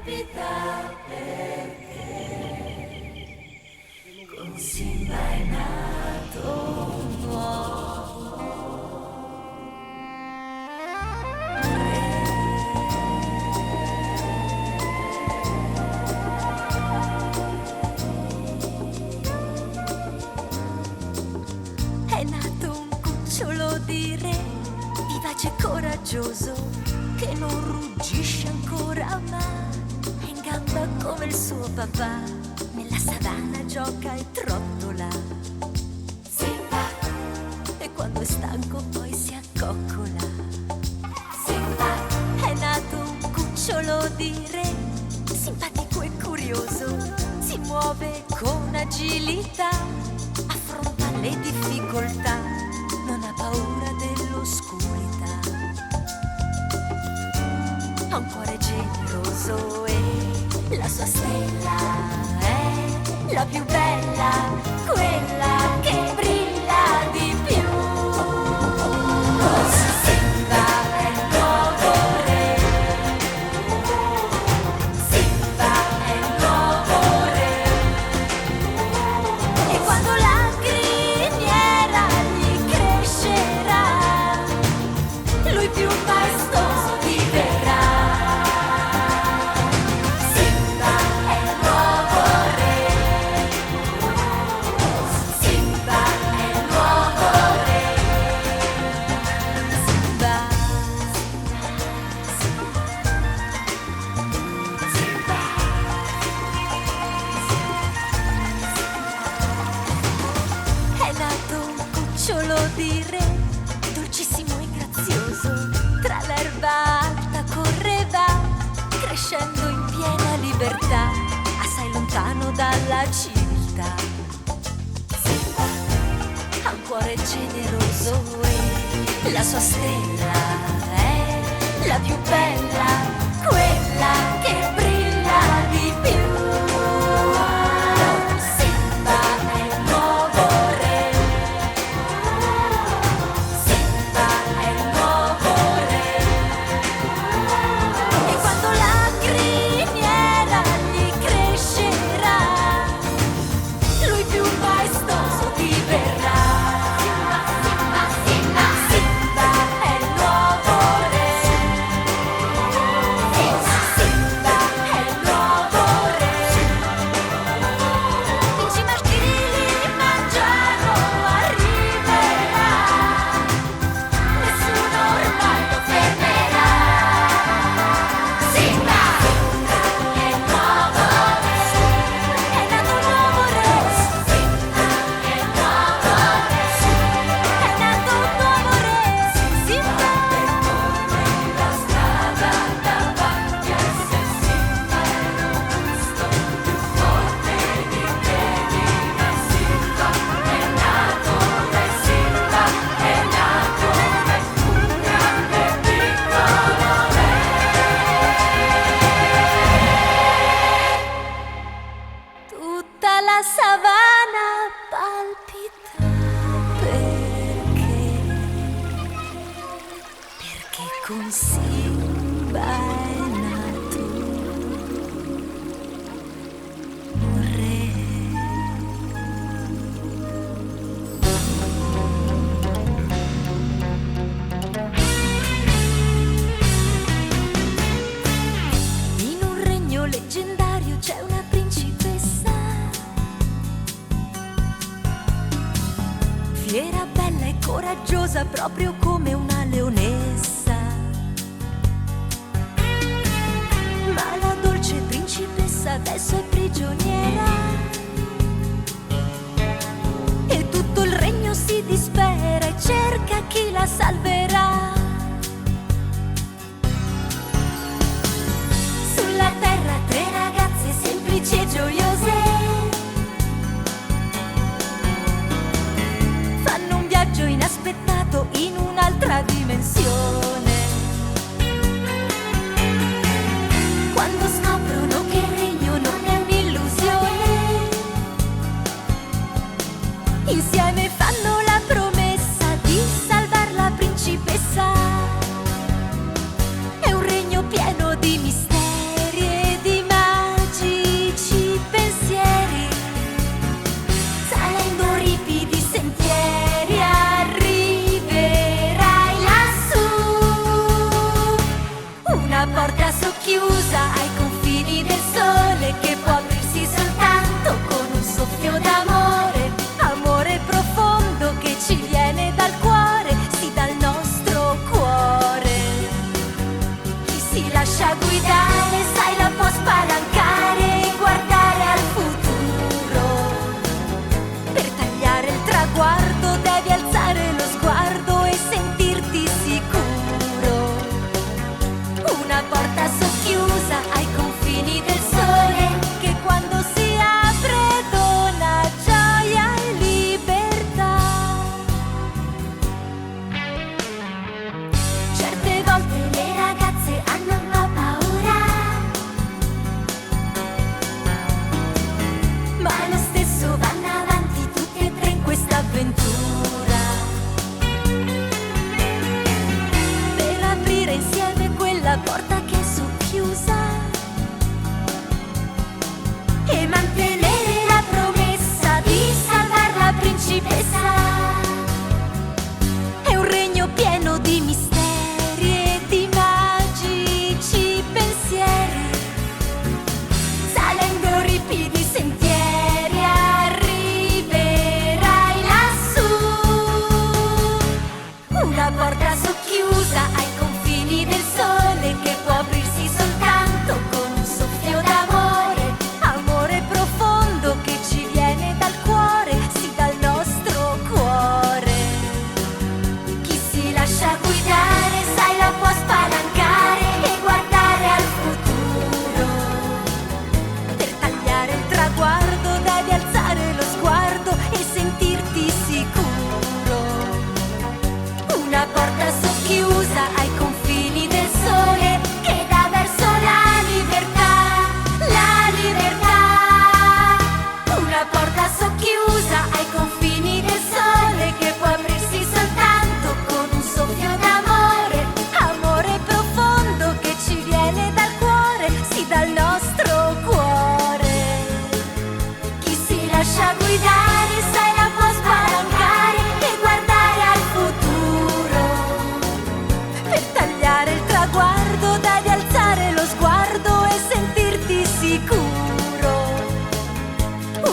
palpita perché con Simba è nato un nuovo re. È nato un cucciolo di re, vivace e coraggioso, che non ruggisce ancora ma è in gamba come il suo papà. Nella savana gioca e trottola Simba, e quando è stanco poi si accoccola. Simba è nato un cucciolo di re, simpatico e curioso, si muove con agilità, affronta le difficoltà, non ha paura dell'oscurità. Ha un cuore generoso e la sua stella è la più bella, quella che brilla di più. Simba è il nuovo re, Simba è il nuovo re, e quando la criniera gli crescerà, lui più maestoso diverrà. Di re, dolcissimo e grazioso, tra l'erba alta correva, crescendo in piena libertà, assai lontano dalla civiltà. Simba ha un cuore generoso e la sua stella è la più bella, quella che brilla di più. La savana palpita perché con Simba è nato un re. In un regno leggendario c'è una principessa, fiera, bella e coraggiosa, proprio come una leonessa. Ma la dolce principessa adesso è prigioniera e tutto il regno si dispera e cerca chi la salverà. Sulla terra tre ragazze semplici e gioiose inaspettato in un'altra dimensione. Quando scoprono che il regno non è un'illusione, insieme fanno la promessa di salvar la principessa una porta socchiusa ai confini del sole che può aprirsi soltanto con un soffio d'amore, amore profondo che ci viene dal cuore, sì dal nostro cuore. Chi si lascia guidare, sai, la può spalancare e guardare al futuro. Per tagliare il traguardo devi alzare lo sguardo e sentirti sicuro. Una porta socchiusa ai confini del sole che dà verso la libertà, la libertà. Una porta socchiusa ai confini del sole che può aprirsi soltanto con un soffio d'amore, amore profondo che ci viene dal cuore, sì dal nostro cuore. Chi si lascia guidare, sai, la può spalancare e guardare al futuro. Per tagliare il traguardo devi alzare lo sguardo e sentirti sicuro.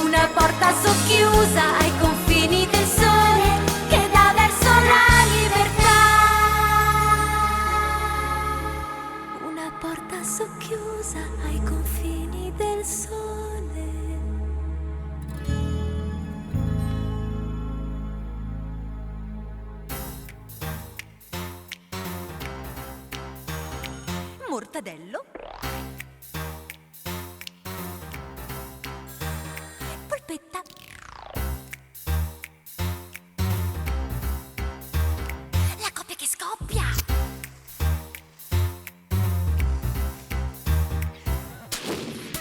Una porta socchiusa ai confini del sole che dà verso la libertà. Una porta socchiusa ai confini del sole. Mortadello, polpetta, la coppia che scoppia.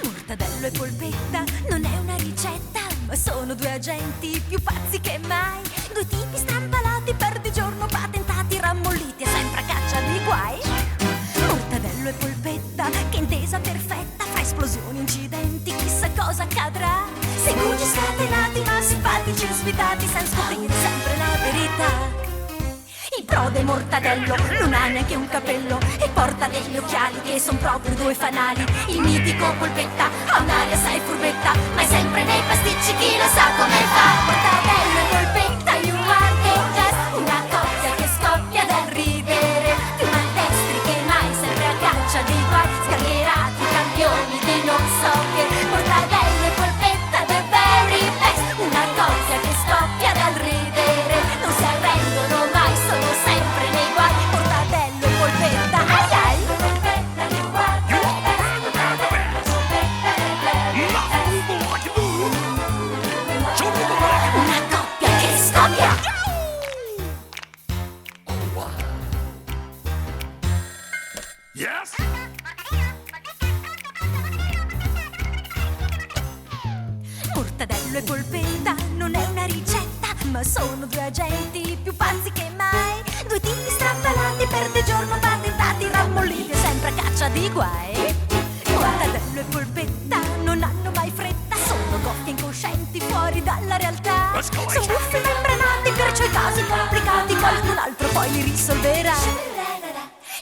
Mortadello e polpetta non è una ricetta, ma sono due agenti più pazzi che mai. Due tipi strampalati, per di giorno patentati, rammolliti e sempre a caccia di guai. Mortadello e polpetta, che intesa perfetta, fra esplosioni, incidenti, chissà cosa accadrà. Segugi scatenati ma simpatici e svitati, senza scoprire sempre la verità. Il prode Mortadello non ha neanche un capello e porta degli occhiali che son proprio due fanali. Il mitico polpetta ha un'aria assai furbetta, ma è sempre nei pasticci, chi lo sa come fa. Mortadello e polpetta, you are the best, una coppia che scoppia dal ridere, più maldestri che mai, sempre a caccia di guai, sgangherati, campioni di non so che. Mortadello e polpetta, the very best, una coppia che scoppia dal ridere, non si arrendono mai, sono sempre nei guai. Mortadello e polpetta, ai ai. Polpetta, you are the best, Mortadello, polpetta, una coppia che scoppia. Yes? Mortadello e polpetta non è una ricetta, ma sono due agenti più pazzi che mai. Due tipi strampalati, per di giorno patentati, rammolliti e sempre a caccia di guai. Mortadello e polpetta non hanno mai fretta, sono goffi incoscienti fuori dalla realtà. Sono buffi membranati, perciò i casi complicati qualcun altro poi li risolverà.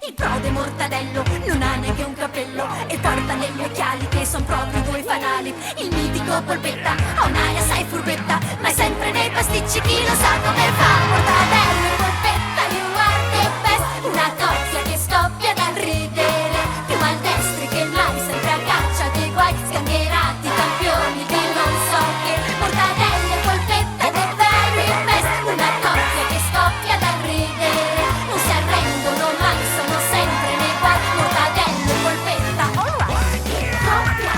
Il prode Mortadello non ha neanche un capello e porta degli occhiali che son proprio due fanali. Il mitico polpetta ha un'aria assai furbetta, ma è sempre nei pasticci, chi lo sa come fa. Mortadello e polpetta, you are the best, una coppia che scoppia dal ridere, più maldestri che mai, sempre a caccia di guai, sgangherati, campioni di non so che. Mortadello e polpetta, the very best, una coppia che scoppia dal ridere, non si arrendono mai, sono sempre nei guai. Mortadello e polpetta, all right. Coppia.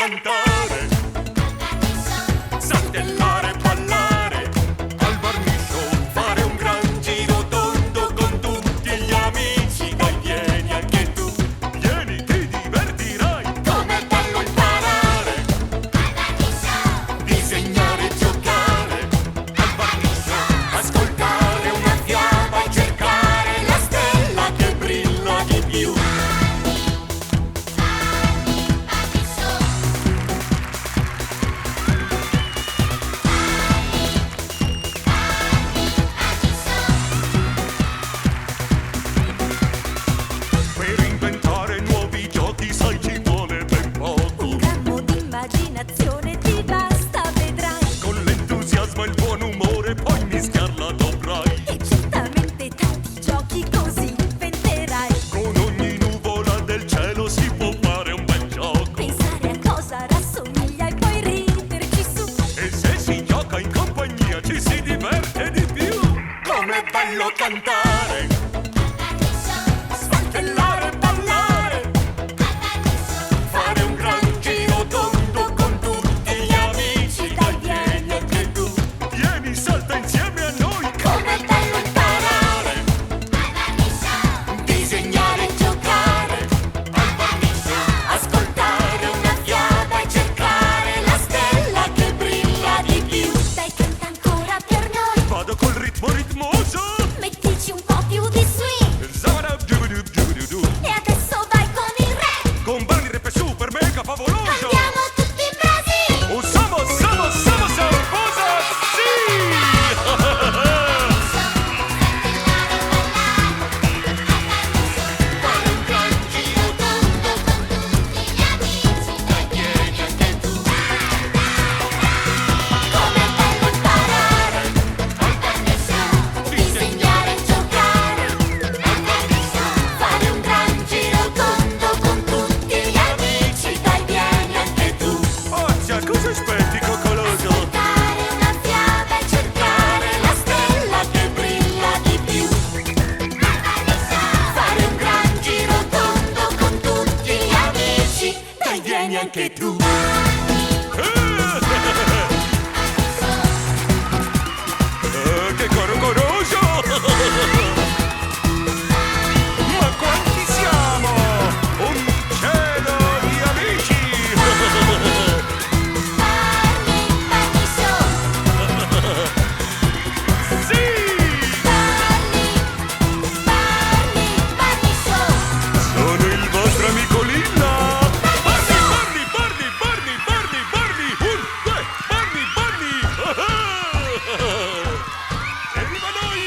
cantare, saltellare e ballare, al Barnishow fare un gran giro tondo con tutti gli amici. Dai, vieni anche tu, vieni, ti divertirai. Com'è bello imparare, disegnare e giocare, al Barnishow ascoltare una fiaba e cercare la stella che brilla di più. Per inventare nuovi giochi, sai, ci vuole ben poco. Un grammo di immaginazione ti basta, vedrai. Con l'entusiasmo e il buon umore poi mischiarla dovrai. E certamente tanti giochi così inventerai. Con ogni nuvola del cielo si può fare un bel gioco. Pensare a cosa rassomiglia e poi riderci su. E se si gioca in compagnia ci si diverte di più. Com'è bello cantare, saltellare e ballare, fare un gran giro tondo con tutti gli amici. Dai, vieni anche tu, vieni, salta insieme a noi. Com'è bello imparare, disegnare e giocare, al Barnishow ascoltare una fiaba e cercare la stella che brilla di più. Dai, canta ancora per noi. Vado col ritmo ritmoso, Mettici un po' più di swing. zabadab, dubadub, dubadub. E adesso vai con il re. Con Barney Rap è super mega favoloso. Andiamo tutti in Brasile. Usamo, salposa, sì! Fare un gran giro tondo con tutti gli amici. Dai, vieni anche tu. Com'è bello imparare. Al Barnishow Disegnare e giocare. al Barnishow Fare un gran giro tondo con tutti gli amici. Dai, vieni anche tu. Occhia, cosa aspetti, coccoloso? Ascoltare una fiaba e cercare la stella che brilla di più. Fare un gran giro tondo con tutti gli amici. Dai, vieni anche tu. Che coro coroso! Ma quanti siamo? Un cielo di amici! Sì! Sono il vostro amico Lilla! Barney! Un, due, Barney! E viva noi!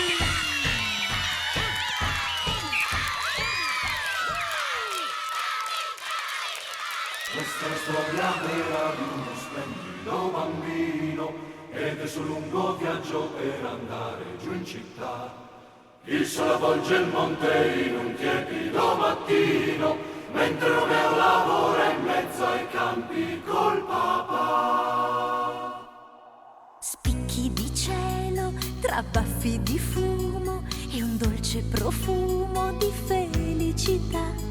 Questa è la storia vera di uno splendido bambino ed è sul lungo viaggio per andare giù in città. Il sole avvolge il monte in un tiepido mattino, mentre Romeo lavora in mezzo ai campi col papà. Spicchi di cielo tra baffi di fumo e un dolce profumo di felicità.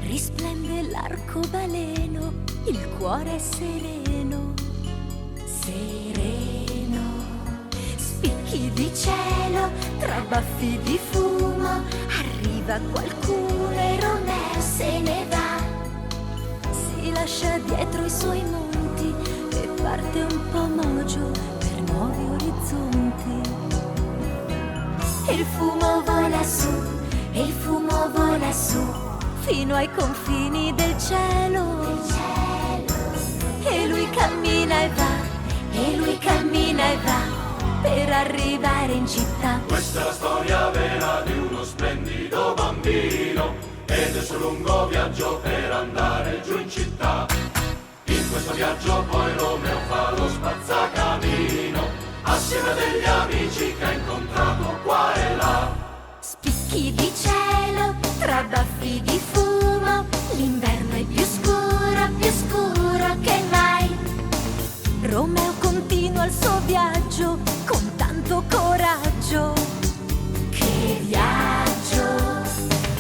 Risplende l'arcobaleno, il cuore è sereno, sereno. Spicchi di cielo tra baffi di fumo, arriva qualcuno e Romeo se ne va. Si lascia dietro i suoi monti e parte un po' mogio per nuovi orizzonti. E il fumo vola su, e il fumo vola su, fino ai confini del cielo. E lui cammina e va, e lui cammina e va, per arrivare in città. Questa è la storia vera di uno splendido bambino ed è il suo lungo viaggio per andare giù in città. In questo viaggio poi Romeo fa lo spazzacamino assieme a degli amici che ha incontrato qua e là. Spicchi di cielo tra baffi di fumo, l'inverno è più scuro che mai. Romeo continua il suo viaggio con tanto coraggio. Che viaggio!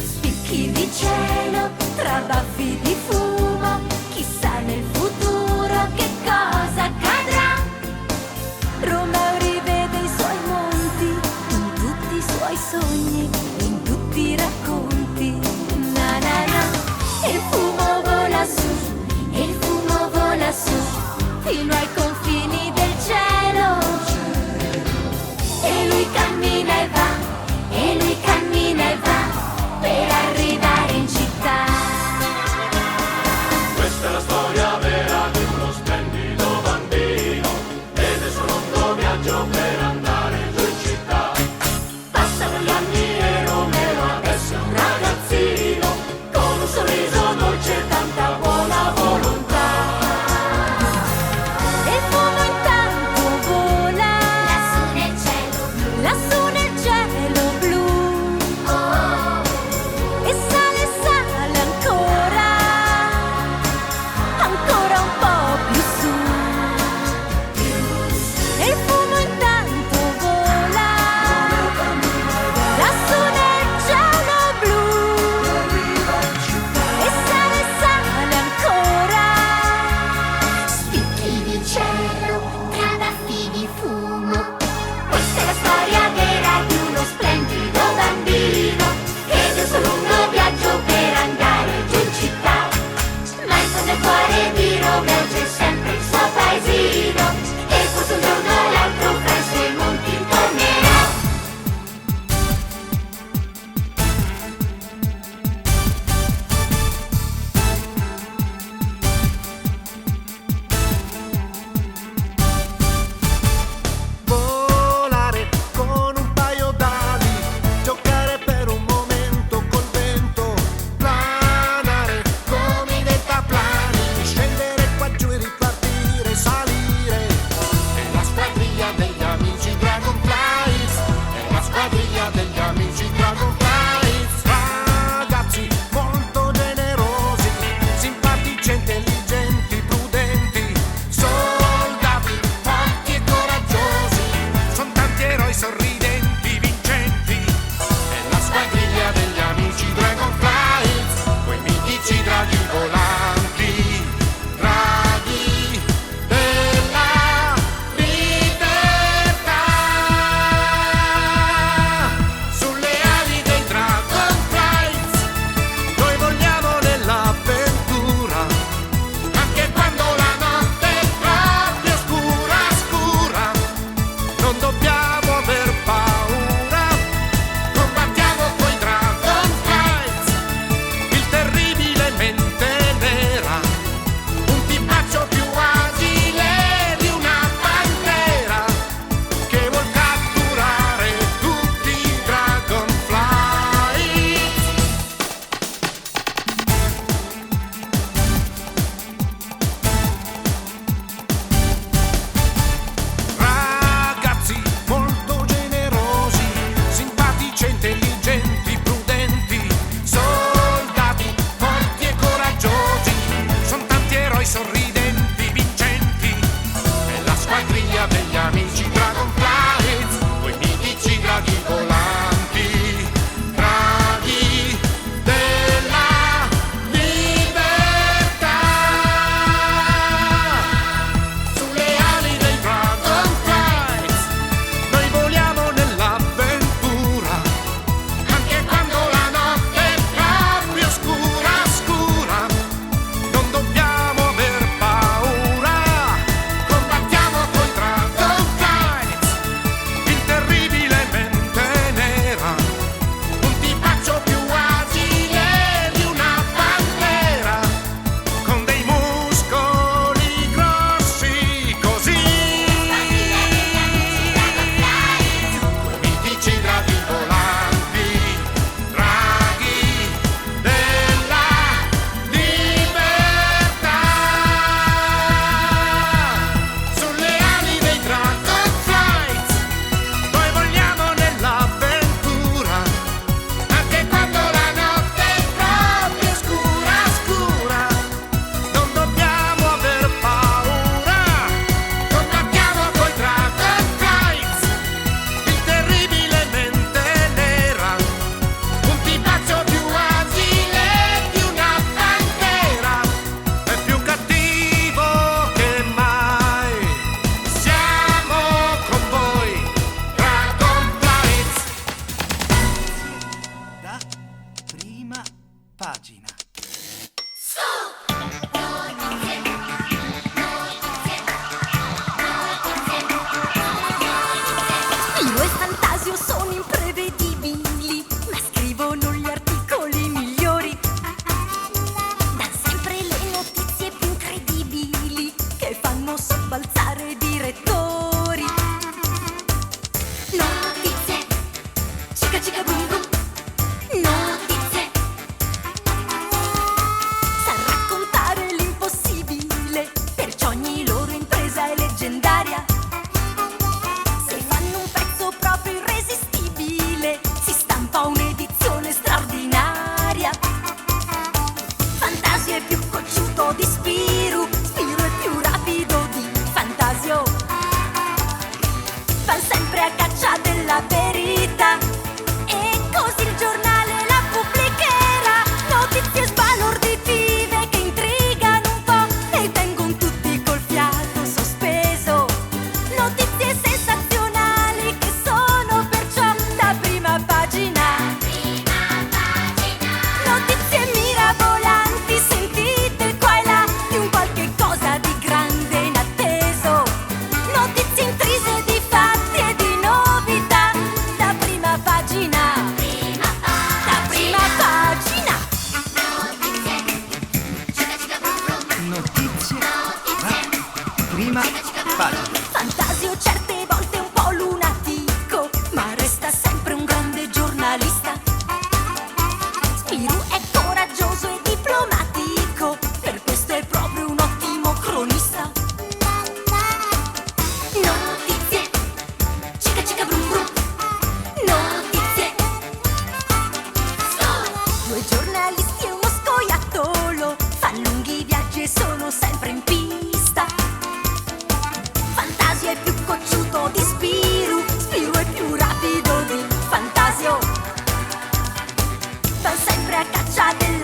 Spicchi di cielo tra baffi di fumo, chissà nel futuro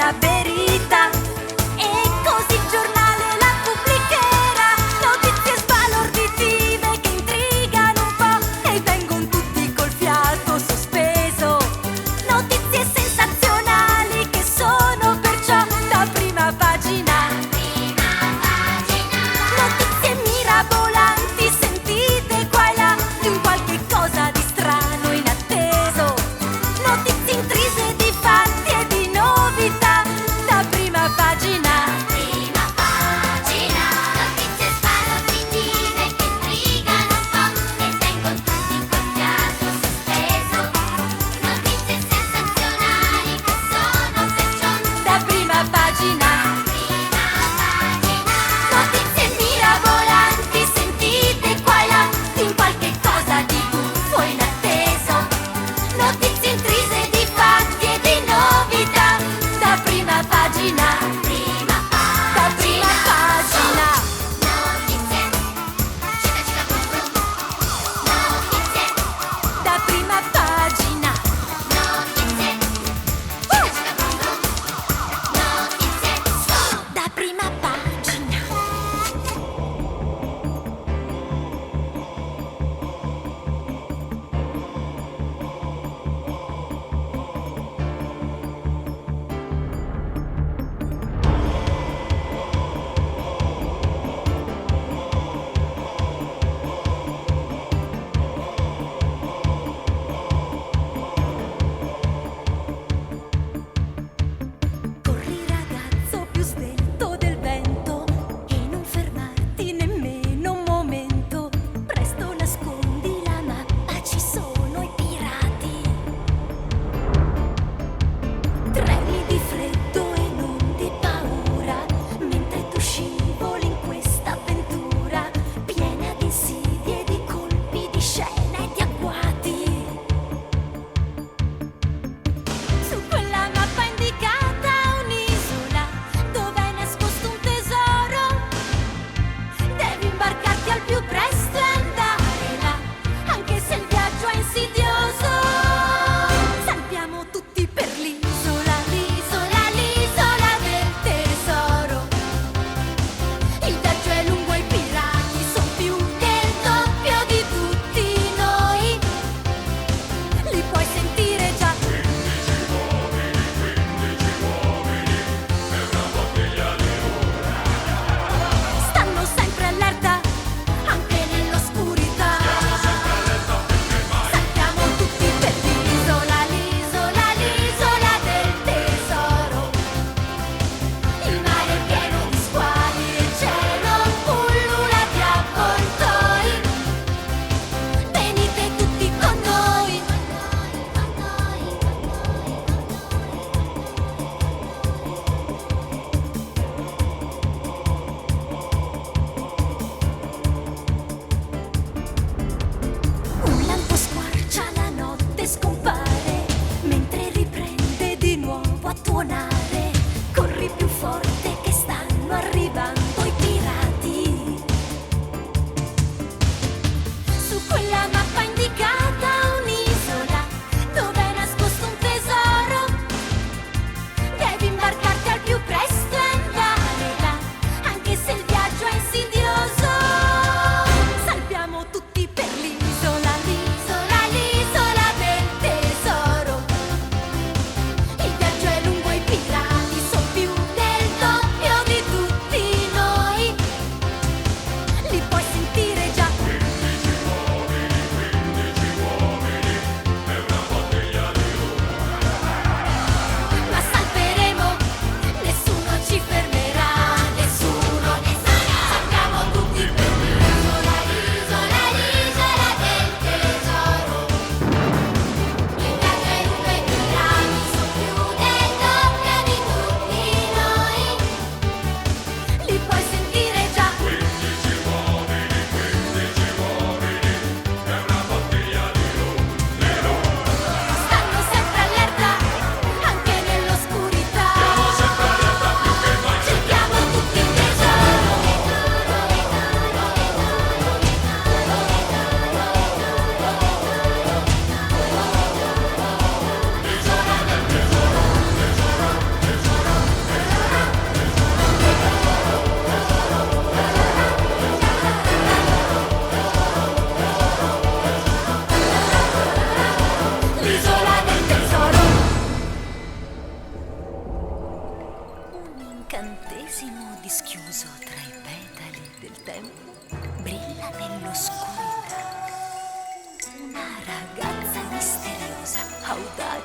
la verità. E così il giornale la pubblicherà, notizie sbalorditive che intrigano un po' e vengono tutti col fiato sospeso. Notizie sensazionali che sono perciò da prima pagina. Notizie mirabolanti sentite qua e là di un qualche cosa di strano inatteso. Notizie intrise di fatti e di novità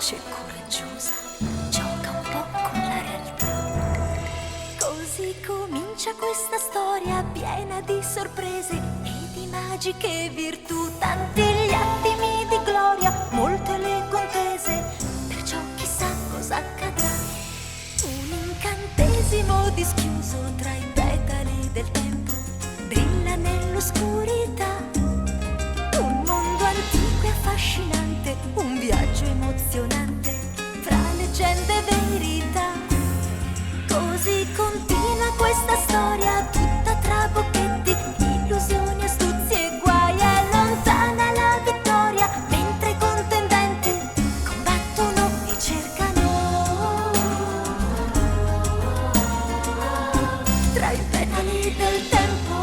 vivace e coraggiosa, gioca un po' con la realtà. Così comincia questa storia piena di sorprese e di magiche virtù, tanti gli attimi di gloria, molte le contese, perciò chissà cosa accadrà. Un incantesimo dischiuso tra i petali del tempo brilla nell'oscurità. Un mondo antico e affascinante, un viaggio emozionante fra leggende e verità. Così continua questa storia tutta tra bocchetti, illusioni, astuzie e guai. È lontana la vittoria, mentre i contendenti combattono e cercano tra i petali del tempo.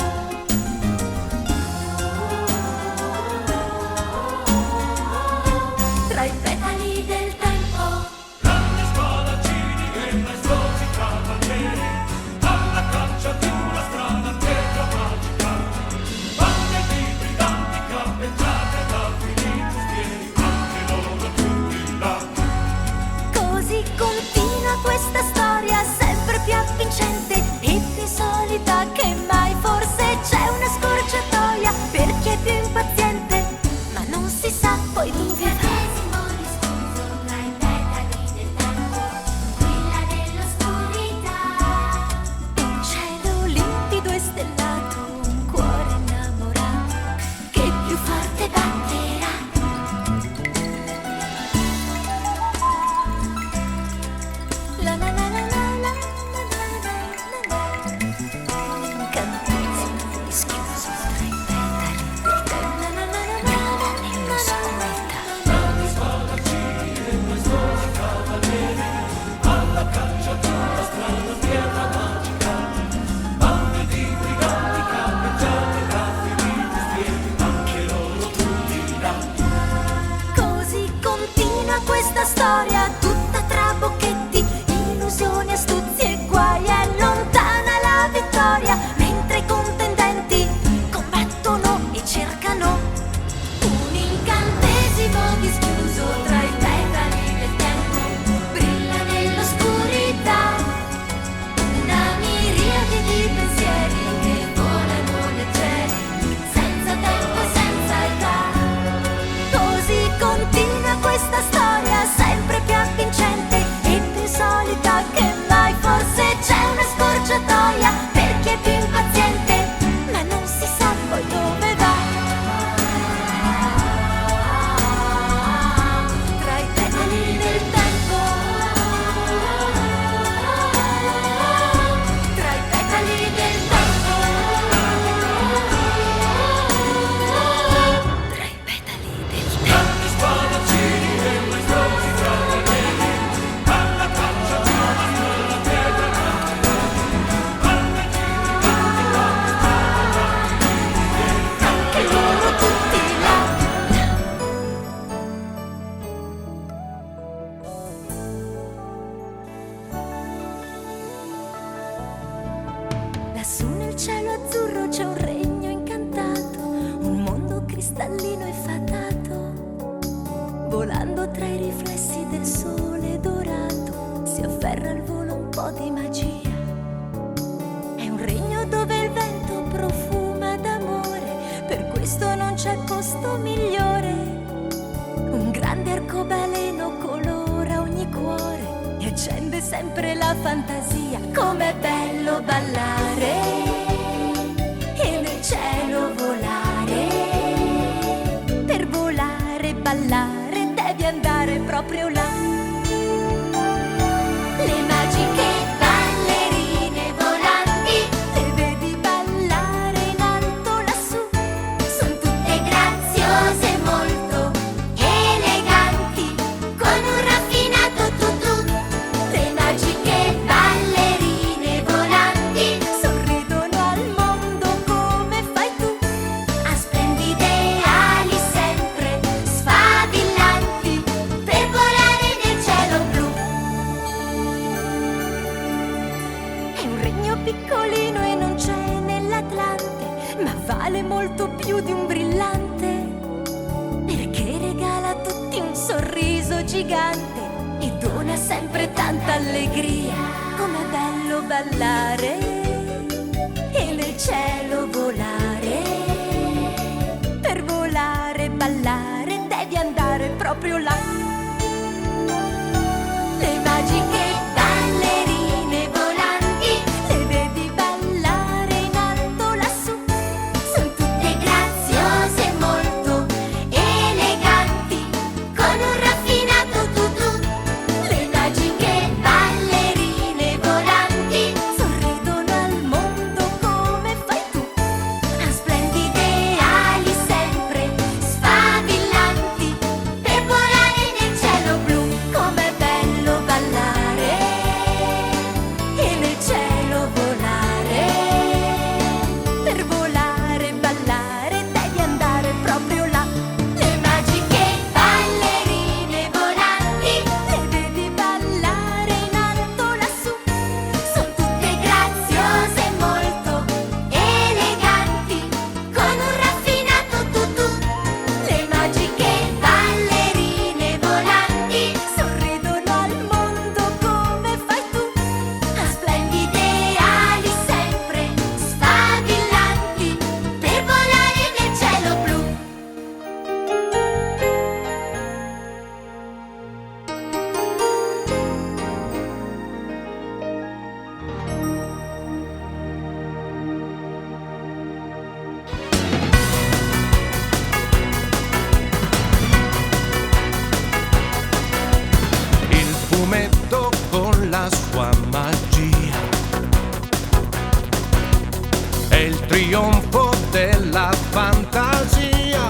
Tra i petali del tempo. Grandi spadaccini e maestosi cavalieri, alla caccia di una strana pietra magica. Bande di briganti cappeggiate da finiti schieri, anche loro tutti là. Così continua questa storia sempre più avvincente e più solita che mai. Forse c'è una scorciatoia per chi è più impaziente, ma non si sa poi dove va. Un cielo limpido e stellato, un cuore innamorato che più forte batterà. La la la la la la la la la. Un incantesimo dischiuso tra i petali del tempo. La la la la la la. Nell'oscurità. Grandi spadaccini e maestosi cavalieri, alla caccia di una strana pietra magica. Bande di briganti cappeggiate da finiti schieri, anche loro tutti là. Così continua questa storia tutta tra bocchetti, illusioni, astuzie e guai. È lontana la vittoria, mentre i contendenti combattono e cercano un incantesimo dischiuso tra i petali del tempo. Brilla nell'oscurità una miriade di pensieri che volano leggeri, senza tempo e senza età. Così continua questa storia sempre più avvincente e più solita che mai. Forse c'è una scorciatoia per chi è più impaziente, ma non si sa poi dove va. Tra i petali del tempo. Tra i petali del tempo. Tra i petali del tempo. Grandi spadaccini e maestosi cavalieri, alla caccia di una strana pietra magica. Bande di briganti cappeggiate da finiti schieri, Anche loro tutti là. Lassù nel cielo azzurro c'è un regno incantato, un mondo cristallino e fatato. Volando tra i riflessi del sole dorato, si afferra al volo un po' di magia. È un regno dove il vento profuma d'amore, per questo non c'è posto migliore. Un grande arcobaleno colora ogni cuore e accende sempre la fantasia. Com'è bello ballare e nel cielo volare. Per volare e ballare devi andare proprio là. Le magiche ballerine volanti le vedi ballare in alto lassù. Son tutte graziose, molto eleganti, con un raffinato tutù. Le magiche ballerine volanti sorridono al mondo come fai tu. Ha splendide ali sempre sfavillanti, per volare gigante e dona sempre tanta allegria. Com'è bello ballare e nel cielo volare. Per volare e ballare devi andare proprio là. Le magiche ballerine volanti le vedi ballare in alto lassù. Son tutte graziose e molto eleganti, con un raffinato tutù. Le magiche ballerine volanti sorridono al mondo come fai tu. Han splendide ali sempre sfavillanti per volare nel cielo blu. Com'è bello ballare e nel cielo volare. Per volare e ballare devi andare proprio là. Le magiche ballerine volanti le vedi ballare in alto lassù. Son tutte graziose e molto eleganti, con un raffinato tutù. Le magiche ballerine volanti sorridono al mondo come fai tu. Han splendide ali sempre sfavillanti per volare nel cielo blu. Il fumetto con la sua magia è il trionfo della fantasia.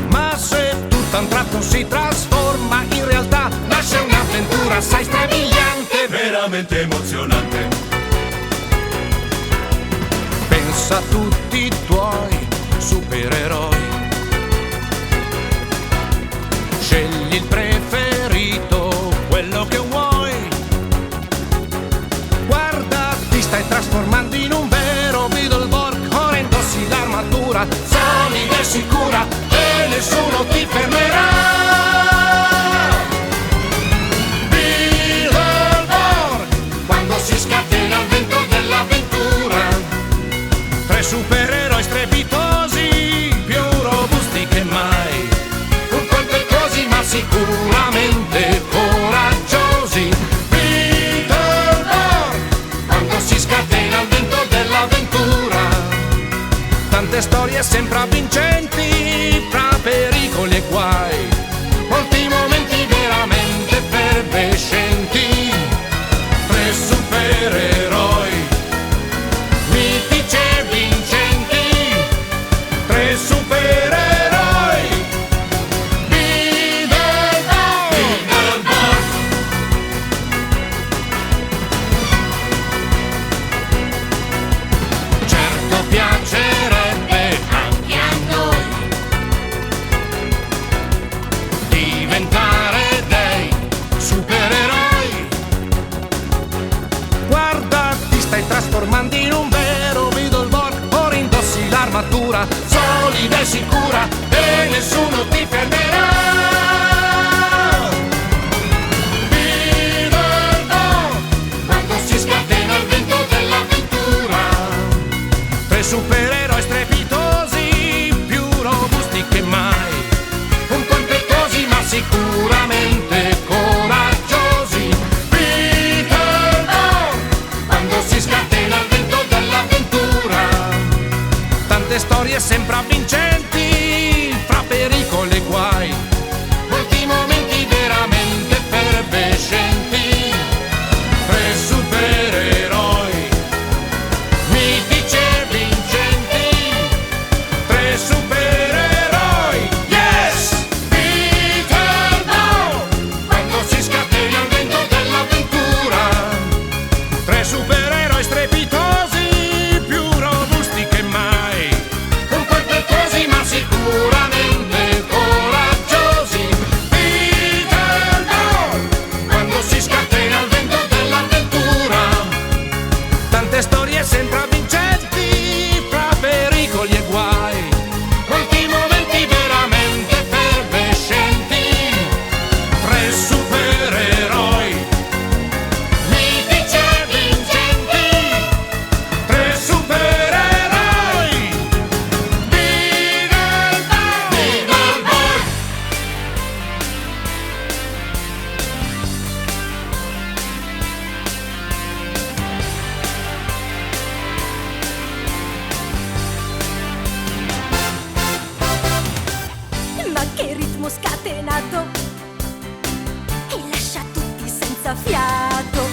Ma se tutto a un tratto si trasforma in realtà, nasce un'avventura assai strabiliante, Veramente emozionante. pensa a tutti i tuoi supereroi. Scegli il preferito, quello che vuoi. Guarda, ti stai trasformando in un vero Beetleborg. Ora indossi l'armatura, solida e sicura, e nessuno ti fermerà. Beetleborg, quando si scatena il vento dell'avventura. Tre supereroi strepitosi, più robusti che mai. Un colpo e così, ma sicuramente coraggiosi. Beetleborg, quando si scatena il vento dell'avventura. Tante storie sempre vincenti, fra pericoli e guai. Molti momenti veramente effervescenti. Tre supereroi, mitici e vincenti. Tre supereroi. Beetleborg, Beetleborg. Certo piacerebbe anche a noi diventare dei supereroi. Guarda, ti stai trasformando in un vero Beetleborg. Ora indossi l'armatura, solida e sicura, e nessuno ti fermerà. Beetleborg, quando si scatena il vento dell'avventura. Tre supereroi strepitosi, più robusti che mai. Un colpo e così, ma sicuramente coraggiosi. Beetleborg, quando si scatena il vento dell'avventura. Tante storie sempre vincenti, fra pericoli e guai. Molti momenti veramente effervescenti. Tre supereroi, mitici e vincenti. Tre supereroi, yes! Beetleborg, quando si scatena il vento dell'avventura. Tre supereroi strepitosi, più robusti che mai. Un colpo e così, ma sicuramente coraggiosi. scatenato e lascia tutti senza fiato.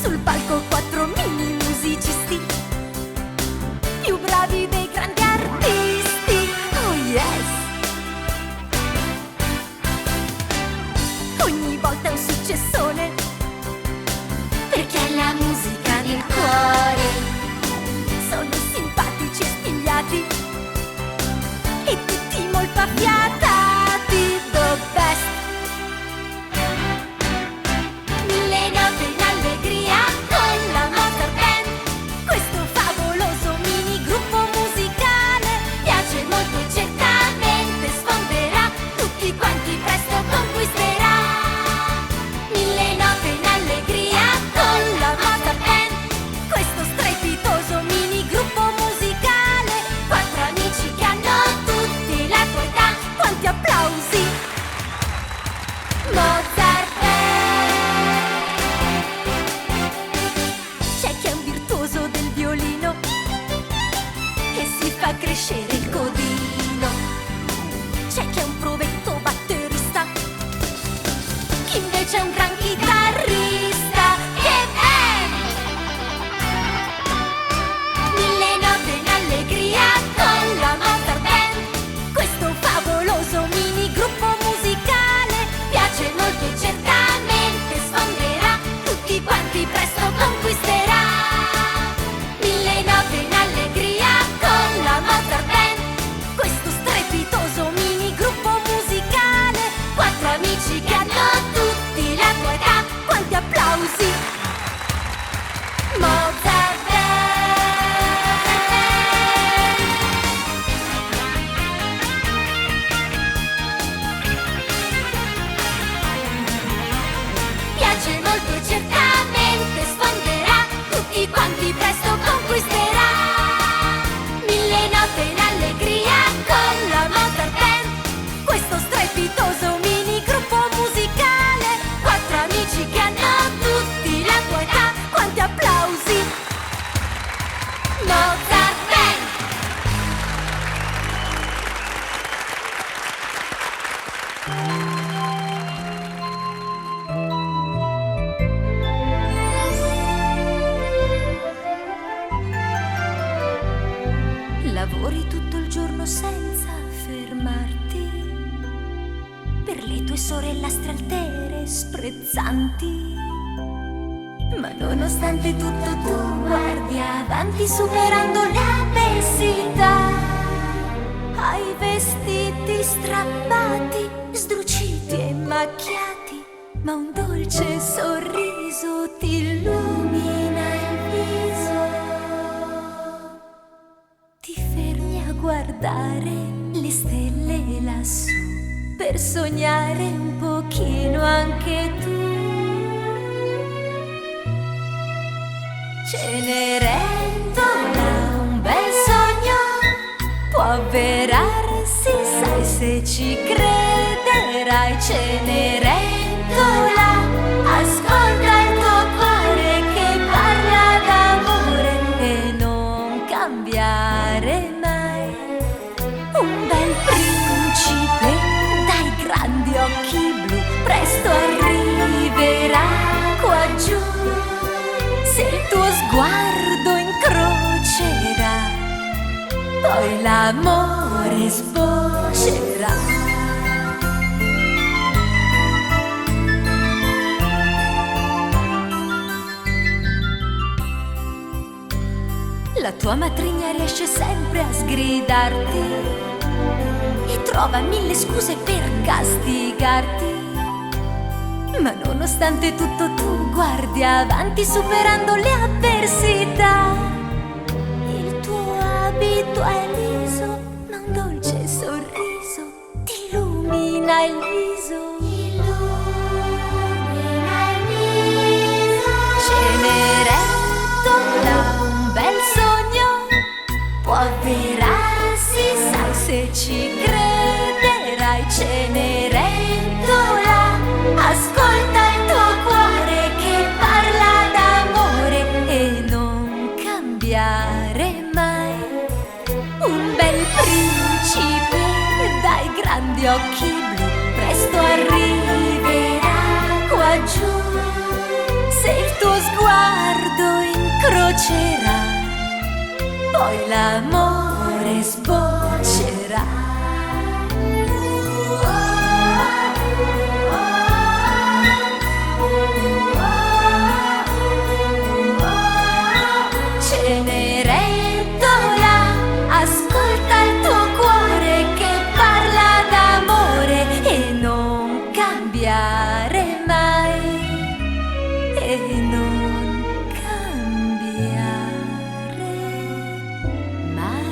Sul palco 4 mini musicisti, più bravi dei grandi artisti. Oh yes! Ogni volta è un successone, perché ha la musica nel cuore. Sono simpatici e spigliati e tutti molto affiatati. The best. Mille note in allegria con la Mozart Band. Questo favoloso mini gruppo musicale piace molto e certamente sfonderà, tutti quanti presto conquisterà. Mille note in allegria con la Mozart Band. Questo strepitoso mini gruppo musicale, 4 amici che hanno tutti la tua età. Quanti applausi! Mozart Band. C'è chi è un virtuoso del violino che si fa crescere il codino. C'è chi è un provetto batterista, chi invece è un gran chitarrista. Che band! Mille note in allegria con la Mozart Band. Questo favoloso mini gruppo musicale piace molto e certamente sfonderà, tutti quanti presto conquisterà. Mille note in allegria con la Mozart Band. Questo strepitoso mini gruppo musicale, 4 amici che hanno tutti la tua età. Quanti applausi! Mozart Band. Piace molto e certamente sfonderà, tutti quanti presto conquisterà. Mille note in allegria con la Mozart Band. Questo strepitoso mini gruppo musicale, 4 amici che hanno tutti la tua età. Quanti applausi! Mozart Band. Lavori tutto il giorno senza fermarti per le tue sorellastre altere sprezzanti. Ma nonostante tutto tu guardi avanti, superando l'avversità. Hai vestiti strappati, sdruciti e macchiati, ma un dolce sorriso ti illumina il viso. Ti fermi a guardare le stelle lassù per sognare un pochino anche tu. Cenerentola, un bel sogno può avverarsi, sai, se ci crederai. Cenerentola, ascolta il tuo cuore che parla d'amore e non cambiare mai. Un bel principe dai grandi occhi blu presto arriverà qua giù. Se il tuo sguardo incrocerà, poi l'amore sboccerà. La tua matrigna riesce sempre a sgridarti e trova 1000 scuse per castigarti. Ma nonostante tutto tu guardi avanti, superando le avversità. Il tuo abito è liso, ma un dolce sorriso ti illumina il viso. Cenerentola, un bel sogno può avverarsi, sai, se ci crederai. Cenerentola, ascolta il tuo cuore che parla d'amore e non cambiare mai. Un bel principe dai grandi occhi blu presto arriverà qua giù, se il tuo sguardo incrocerà, poi l'amore sboccerà. Cenerentola, ascolta il tuo cuore che parla d'amore e non cambiare mai, e non cambiare mai.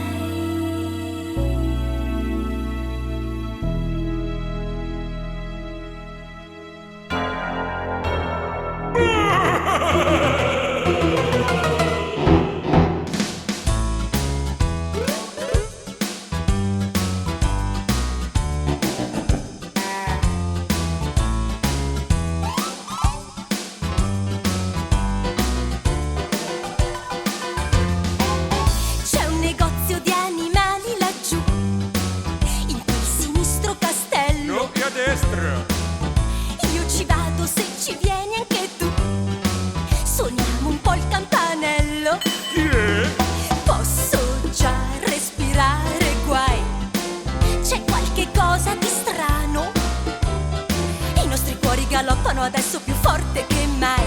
C'è un negozio di animali laggiù, in quel sinistro castello. No, e a destra. Io ci vado se ci vieni anche tu. Suoniamo un po' il campanello. Chi è? Posso già respirare guai. C'è qualche cosa di strano. I nostri cuori galoppano adesso più forte che mai.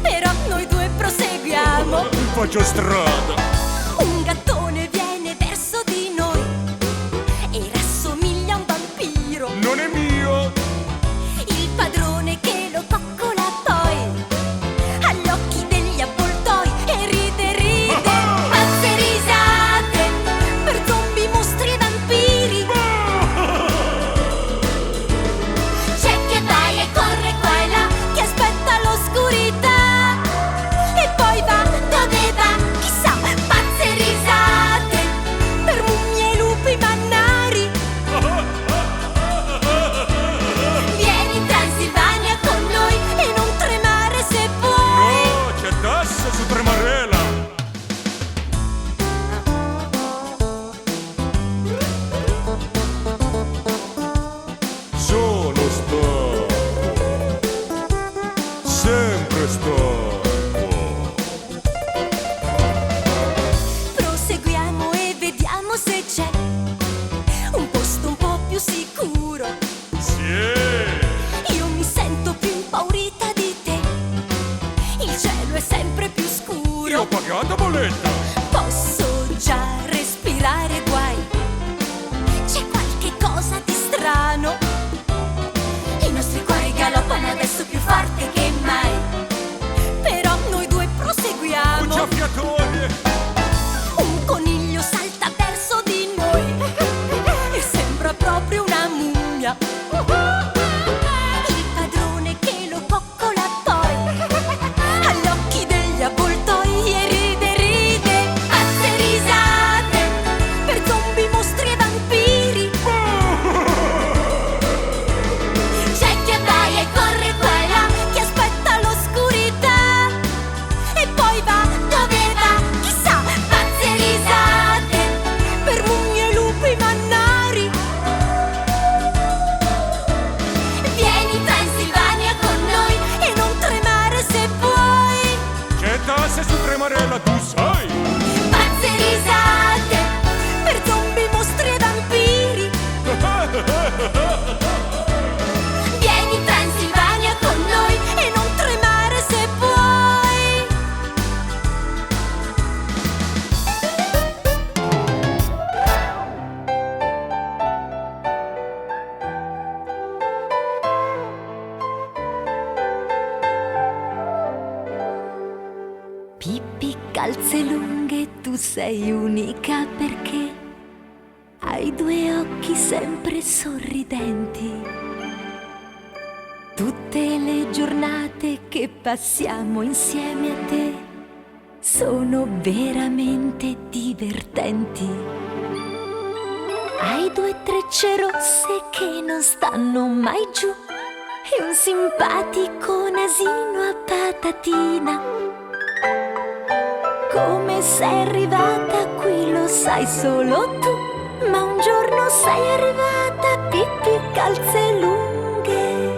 Però noi due proseguiamo. Faccio strada. Un gattone viene verso di noi e rassomiglia a un vampiro. Non è mio. Il padrone che lo coccola poi ha gli occhi degli avvoltoi e ride, ride. Pazze risate per zombie, mostri e vampiri. C'è chi vai e corre qua e là, chi aspetta l'oscurità e poi va dove va, chissà. Pazze risate per mummie e lupi mannari. Vieni in Transilvania con noi e non tremare se puoi. No, c'è tasse su Tremarela. Sono stanco. Sempre stanco. Proseguiamo e vediamo se c'è un posto un po' più sicuro. Sì. Io mi sento più impaurita di te. Il cielo è sempre più scuro. Io ho pagato bolletta. Posso già respirare guai. C'è qualche cosa di strano. I nostri cuori galoppano adesso più forte che mai. Però noi due Un proseguiamo. giaffiatore. Un coniglio salta verso di noi e sembra proprio una mummia. Il padrone che lo coccola poi ha gli occhi degli avvoltoi e ride, ride. Pazze risate per zombie, mostri e vampiri. C'è chi vai e corre qua e là, chi aspetta l'oscurità e poi va dove va, chissà. Pazze risate per mummie e lupi mannari. Vieni in Transilvania con noi e non tremare se puoi. C'è tasse su Tremarela, tu sai. Pazze risate per zombie, mostri e vampiri. Vieni in Transilvania con noi e non tremare se puoi. Pippi, calze lunghe, tu sei unica perché hai due occhi sempre sorridenti. Tutte le giornate che passiamo insieme a te sono veramente divertenti. Hai due trecce rosse che non stanno mai giù e un simpatico nasino a patatina. Come sei arrivata qui lo sai solo tu, Ma un giorno sei arrivata, Pippi calze lunghe.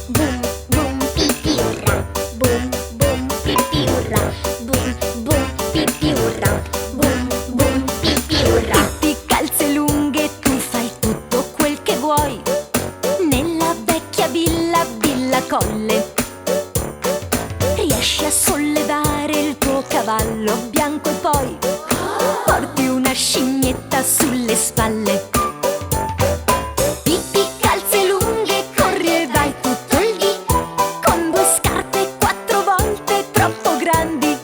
Boom, boom, Pippi urra. Boom, boom, Pippi urra. Boom, boom, Pippi urra. Boom, boom, Pippi urra. Pippi calze lunghe, tu fai tutto quel che vuoi. Nella vecchia villa, Villa Colle, riesci a sollevare il tuo cavallo bianco e poi porti una scimmietta sulle spalle. Pippi calze lunghe, corri e vai tutto il dì, con due scarpe 4 volte troppo grandi.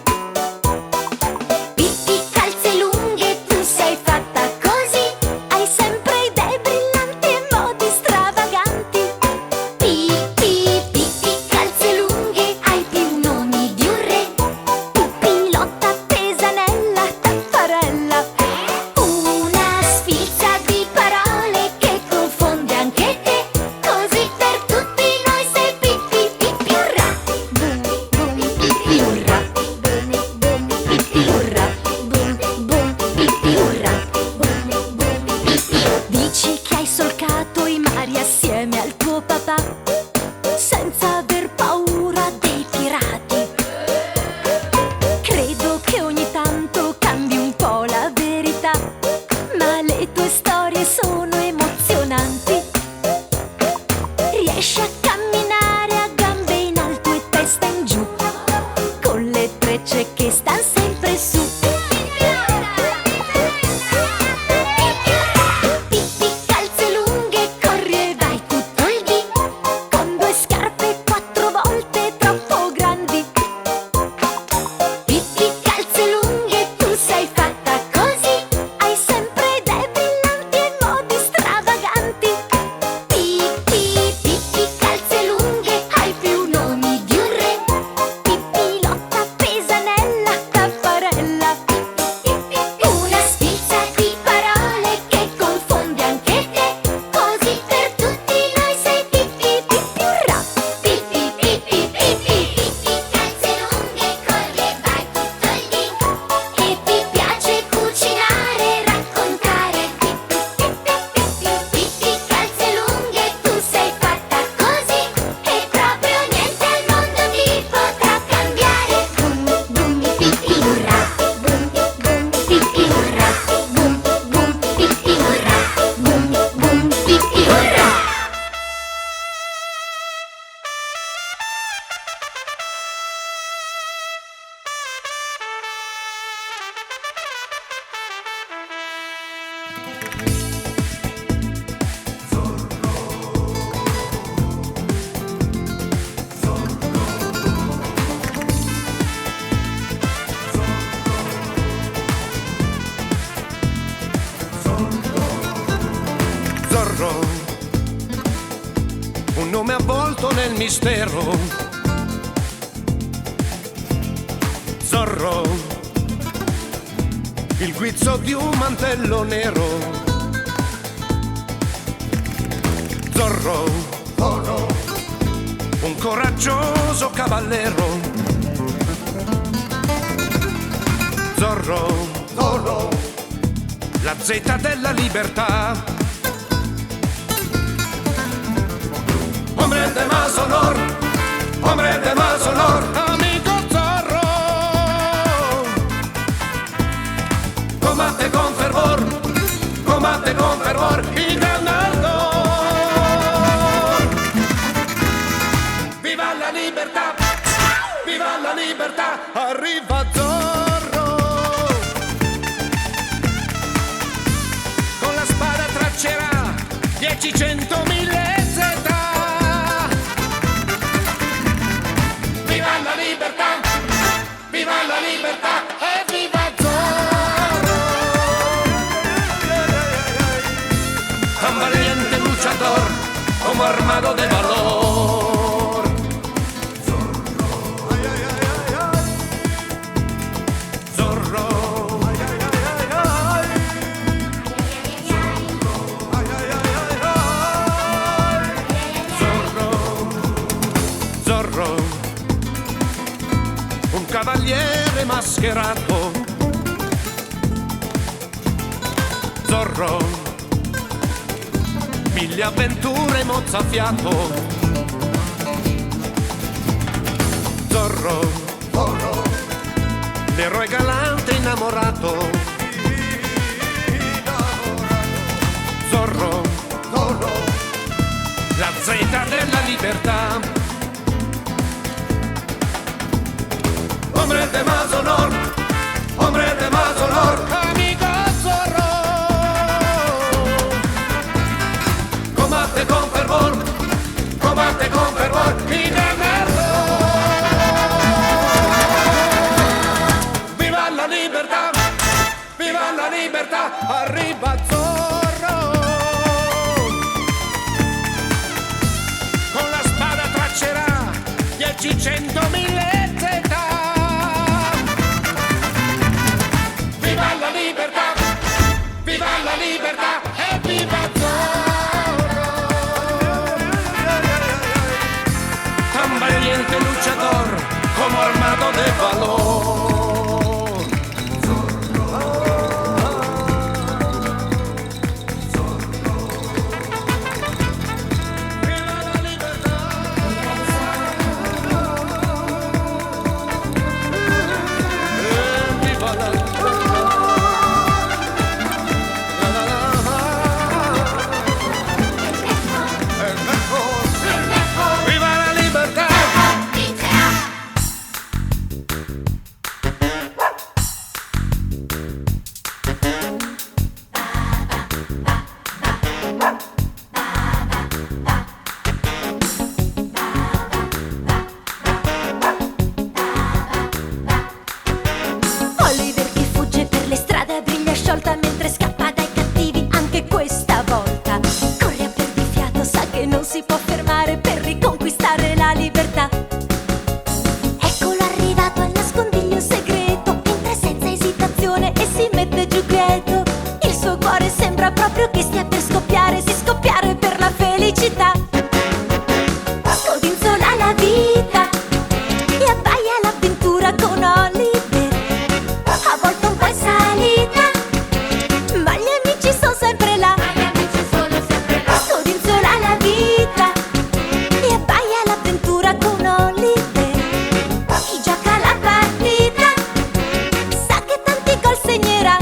Pippi calze lunghe, tu sei fatta così, hai sempre idee brillanti e modi stravaganti. Pippi calze lunghe, hai più nomi di un re. Puppilotta, Pesanella, Tapparella. Una sfilza di parole che confonde anche te, così per tutti noi sei Pippi, Pippi urra. Boom, boom, Pippi urra. Boom, boom, Pippi urra. Boom, boom, Pippi urra. Boom, boom, Pippi urra. Dici che hai solcato i mari assieme al tuo papà, senza aver paura dei pirati. Credo che ogni tanto cambi un po' la verità, ma le tue storie sono emozionanti. Riesci a camminare a gambe in alto e testa in giù, con le trecce che stan sempre su. Pippi calze lunghe, corri e vai tutto il dì, con due scarpe 4 volte troppo grandi. Pippi calze lunghe, tu sei fatta così, hai sempre idee brillanti e modi stravaganti. Pippi calze lunghe, hai più nomi di un re. Pippilotta, Pesanella, Tapparella. Una sfilza di parole che confonde anche te, così per tutti noi sei Pippi, Pippi urra. Pippi calze lunghe, corri e vai tutto il dì, e ti piace cucinare e raccontare. Pippi calze lunghe, tu sei fatta così, e proprio niente al mondo ti potrà cambiare. Boom, boom, Pippi urra. Boom, boom, Pippi urra. Boom, boom, Pippi urra. Boom, boom, Pippi urra. Zorro, un nome avvolto nel mistero. Zorro, il guizzo di un mantello nero. Zorro, un coraggioso cavallero. Zorro, la zeta della libertà. Hombre de más honor, hombre de más honor, amigo Zorro. Combate con fervor y gran ardor. Viva la libertà, arriva Zorro. Con la spada traccerà 10, 100.000 zeta. Viva la libertà e viva Zorro! Tan valiente luchador como armado de valor. Zorro, Zorro, Zorro, un cavaliere mascherato, Zorro, mille avventure mozzafiato. Zorro, l'eroe galante innamorato. Zorro, la zeta della libertà. Hombre de más honor, hombre de más honor, amigo Zorro. Combate con fervor, y ganarlo. Viva la libertà, arriba Zorro. Con la spada traccerà 10, 100, 1000 zeta. Viva la libertà e viva Zorro. Tan valiente luchador como armado de valor. Oliver che fugge per le strade a briglia sciolta mentre scappa dai cattivi anche questa volta. Corre a perdifiato, sa che non si può fermare per riconquistare la libertà. Eccolo arrivato al nascondiglio segreto, entra senza esitazione e si mette giù quieto. Il suo cuore sembra proprio che stia per scoppiare, si scoppiare per la felicità. Scodinzola la vita e abbaia l'avventura con Oliver. A volte un po' in salita, ma gli amici sono sempre là. Scodinzola la vita e abbaia l'avventura con Oliver. Chi gioca la partita sa che tanti gol segnerà.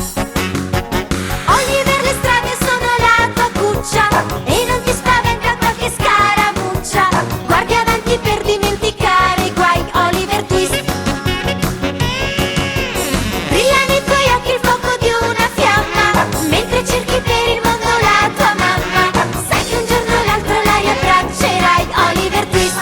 Oliver, le strade sono la tua cuccia e non ti spaventa qualche scaramuccia. Guardi avanti per dimenticare i guai, Oliver Twist. Brillano i tuoi occhi, il fuoco di una fiamma, mentre cerchi per il mondo la tua mamma. Sai che un giorno o l'altro la riabbraccerai, Oliver Twist.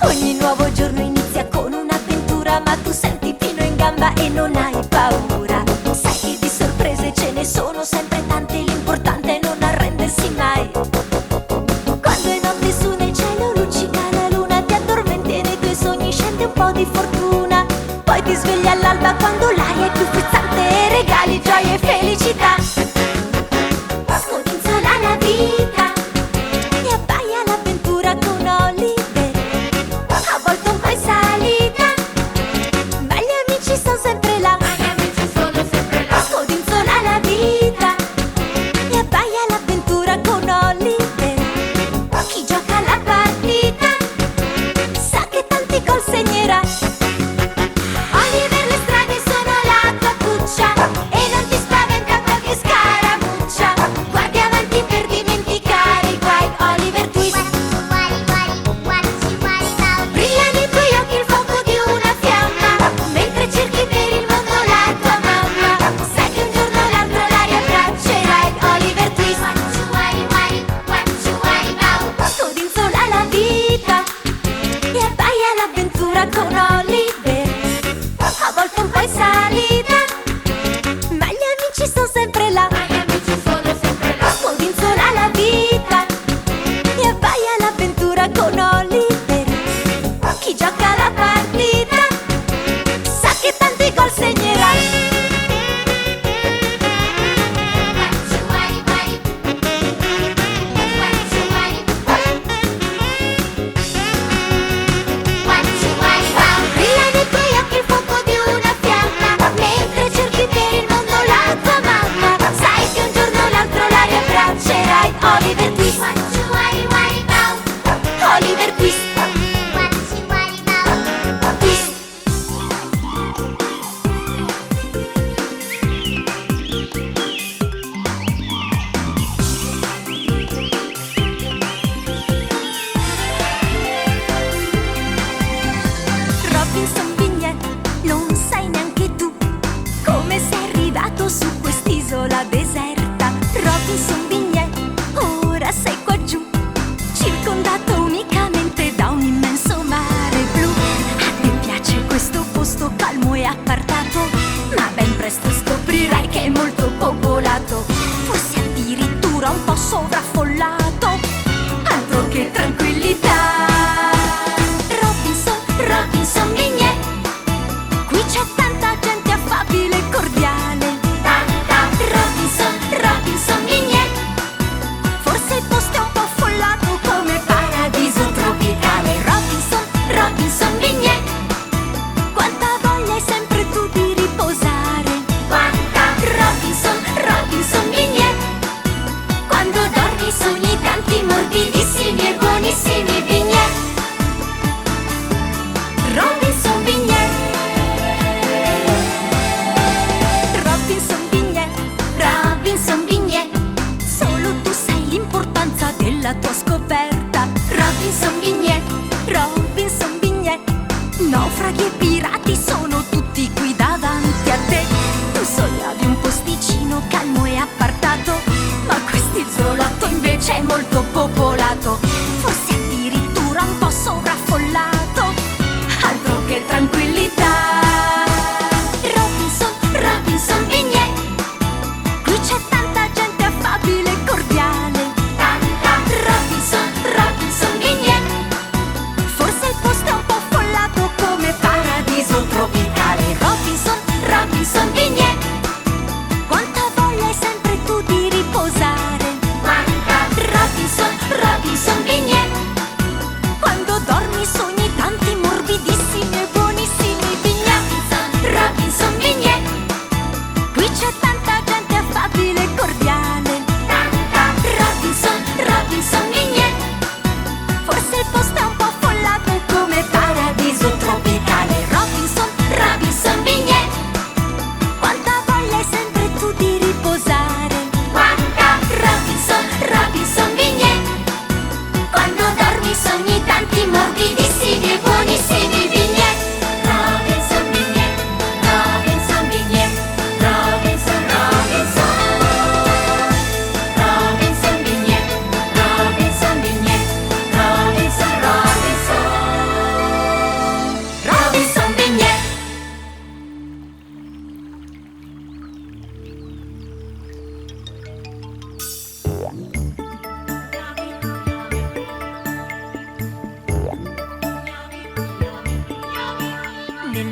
Ogni nuovo giorno inizia con un'avventura, ma tu senti fino in gamba e non hai paura. Sai che di sorprese ce ne sono sempre tante, l'importante è non arrendersi mai. Quando è notte su nel cielo luccica la luna, ti addormenti e nei tuoi sogni scende un po' di fortuna. Poi ti svegli all'alba quando l'aria è più frizzante e regali gioia e felicità. Scodinzola la vita e abbaia l'avventura con Oliver. A volte un po' in salita, ma gli amici sono sempre là. Scodinzola la vita e abbaia l'avventura con Oliver. Chi gioca la partita sa che tanti gol segnerà. Oliver, le strade sono la tua cuccia e non ti spaventa qualche scala.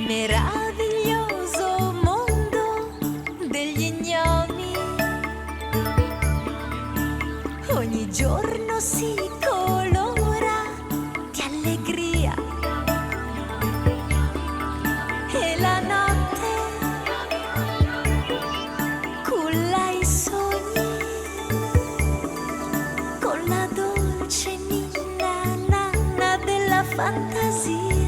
meraviglioso mondo degli gnomi, ogni giorno si colora di allegria e la notte culla i sogni con la dolce ninna nanna della fantasia.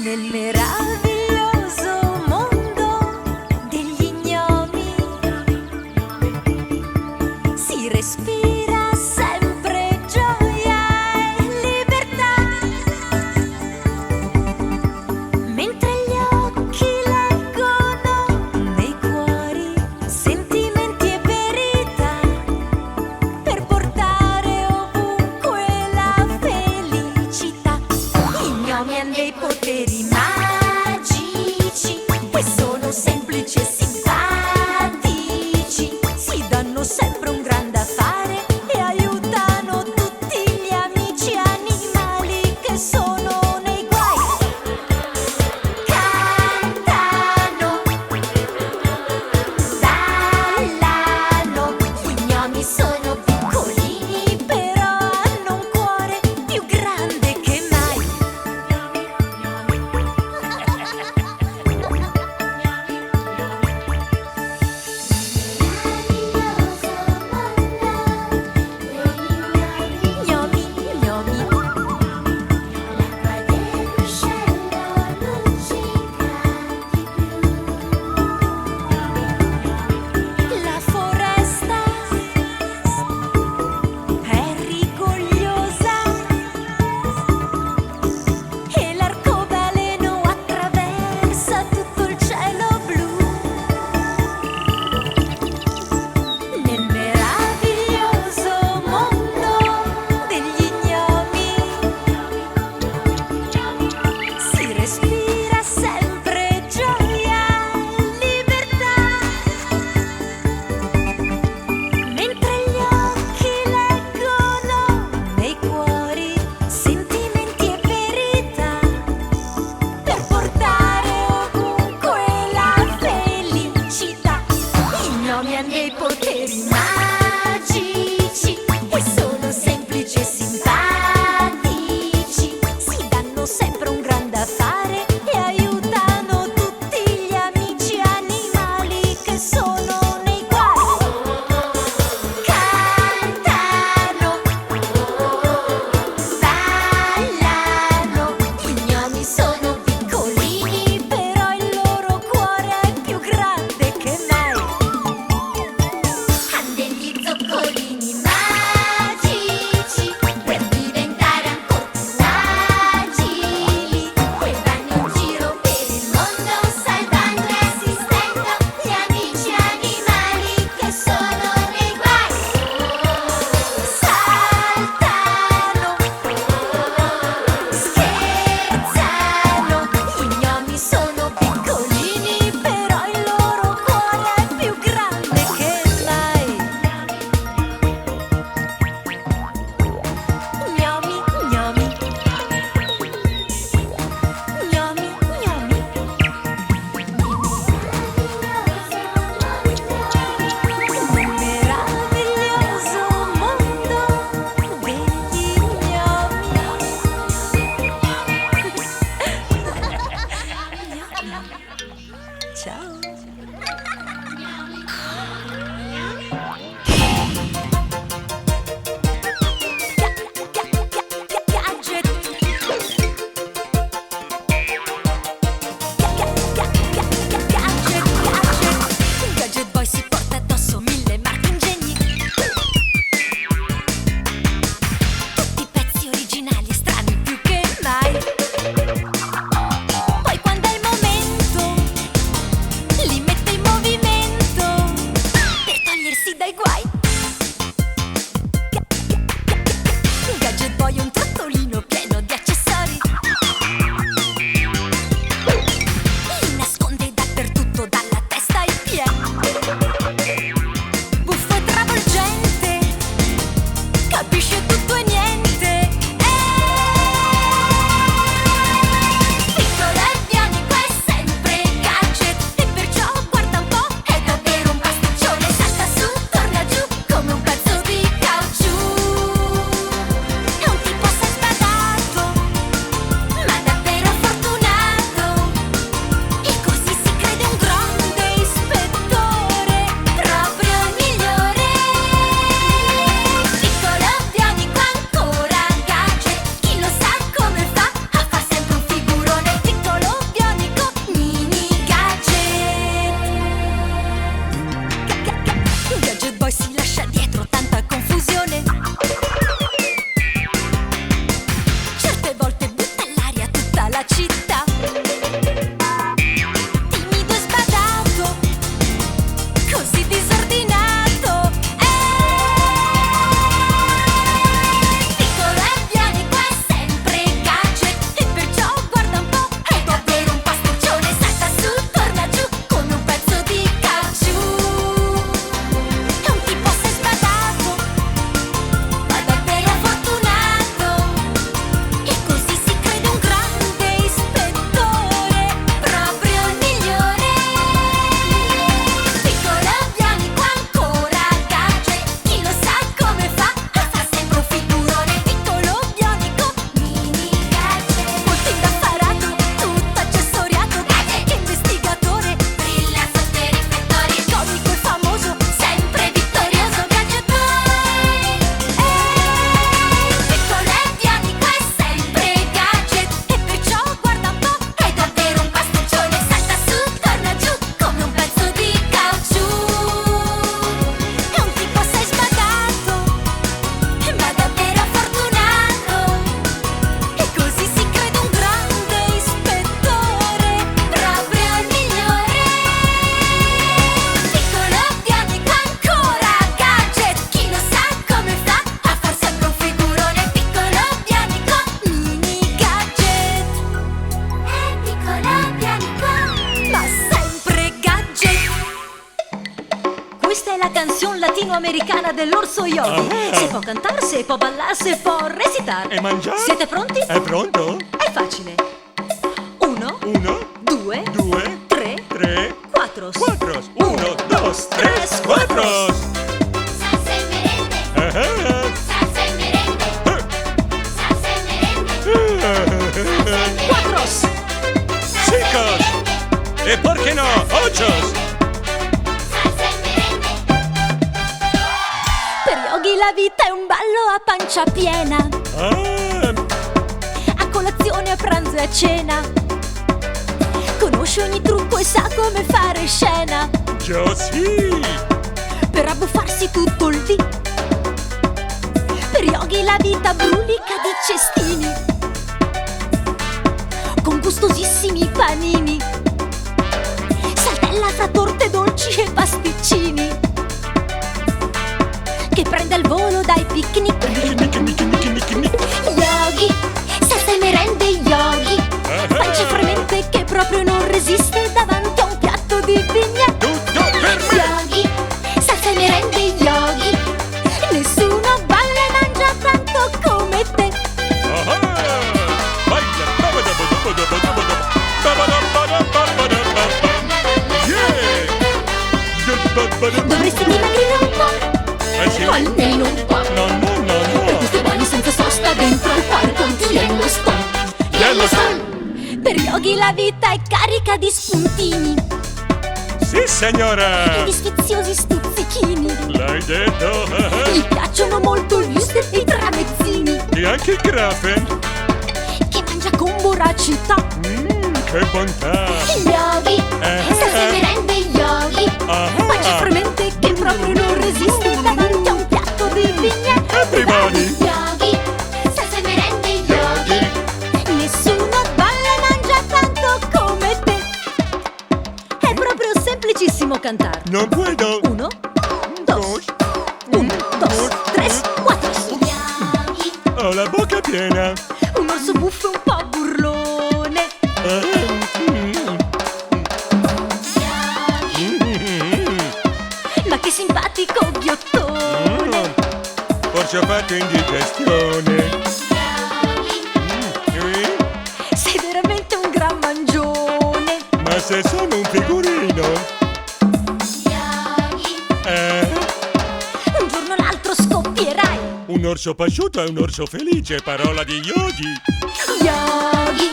Nel meraviglioso mondo degli gnomi si respira sempre gioia e libertà, mentre gli occhi leggono nei cuori sentimenti e verità, per portare ovunque la felicità. I gnomi hanno dei poteri magici, poi sono semplici e simpatici, si danno sempre un gran da fare e aiutano tutti gli amici animali che sono nei guai. Cantano, ballano, gli gnomi sono piccolini, però hanno un cuore più grande che mai. canzone latinoamericana dell'orso Yogi. Se può cantare, se può ballare, se può recitare. E mangiare? Siete pronti? È pronto? È facile. 1, 2, 2, 3, 3, 4. 4. 1, 2, 3, 4. Salsa e merengue, salsa e merengue, salsa e merengue, 4. Chicos. E por qué no? 8. salsa e merengue. Per Yogi la vita è un ballo a pancia piena. A colazione, a pranzo e a cena. Conosce ogni trucco e sa come fare scena. Yo sì. Per abbuffarsi tutto il dì. Per Yogi la vita brulica di cestini, con gustosissimi panini. Saltella fra torte dolci e pasticcini, che prende il volo dai picnic. Yogi, salsa e merende Yogi, pancia fremente che proprio non resiste davanti a un piatto di vigna. Tutto per me. Yogi, salsa e merende Yogi, nessuno balla e mangia tanto come te. Dovresti dimagrire un po', Sì? almeno un po'. Per questi bagni senza sosta dentro al parco di Yellowstone. Per Yogi la vita è carica di spuntini Sì, signora. e di sfiziosi stuzzichini. L'hai detto. Gli piacciono molto gli wuster e i tramezzini, E anche il grafen. che mangia con voracità. Che bontà. Yogi, salsa e merende Yogi, pancia fremente che proprio non resiste davanti a un piatto di vigna. Everybody. Yogi, salsa e merende Yogi, nessuno balla e mangia tanto come te. È proprio semplicissimo cantare. Non puedo. 1, 2, 1, 2, 3, 4. Yogi, Ho la bocca piena. Un orso buffo un po' burlone, ma che simpatico ghiottone. Forse ho fatto indigestione. Sei veramente un gran mangione. Ma se sono un figurino. Yogi, Un giorno o l'altro scoppierai. Un orso pasciuto è un orso felice, parola di Yogi. Yogi,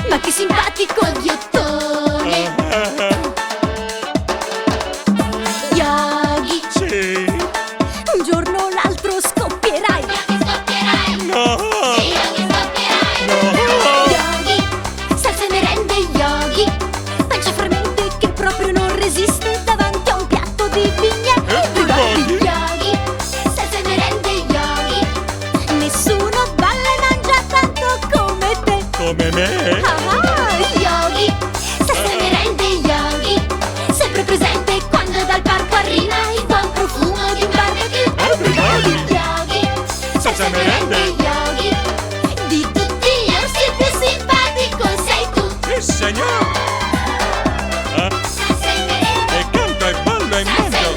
ma che simpatico ghiottone. Yogi, Sì. un giorno o l'altro scoppierai. Yogi scoppierai, No. Yogi scoppierai, No. Yogi, salsa e merende Yogi, pancia fremente che proprio non resiste davanti a un piatto di vigna. Everybody. Yogi, salsa e merende Yogi, nessuno balla e mangia tanto come te. Come me. Yogi, salsa e merende Yogi, sempre presente quando dal parco arriva il buon profumo di un barbecue. Everybody. Yogi, salsa e merende Yogi, di tutti gli orsi il più simpatico sei tu. Sì, signor. salsa e merengue, E canto e ballo e mangio.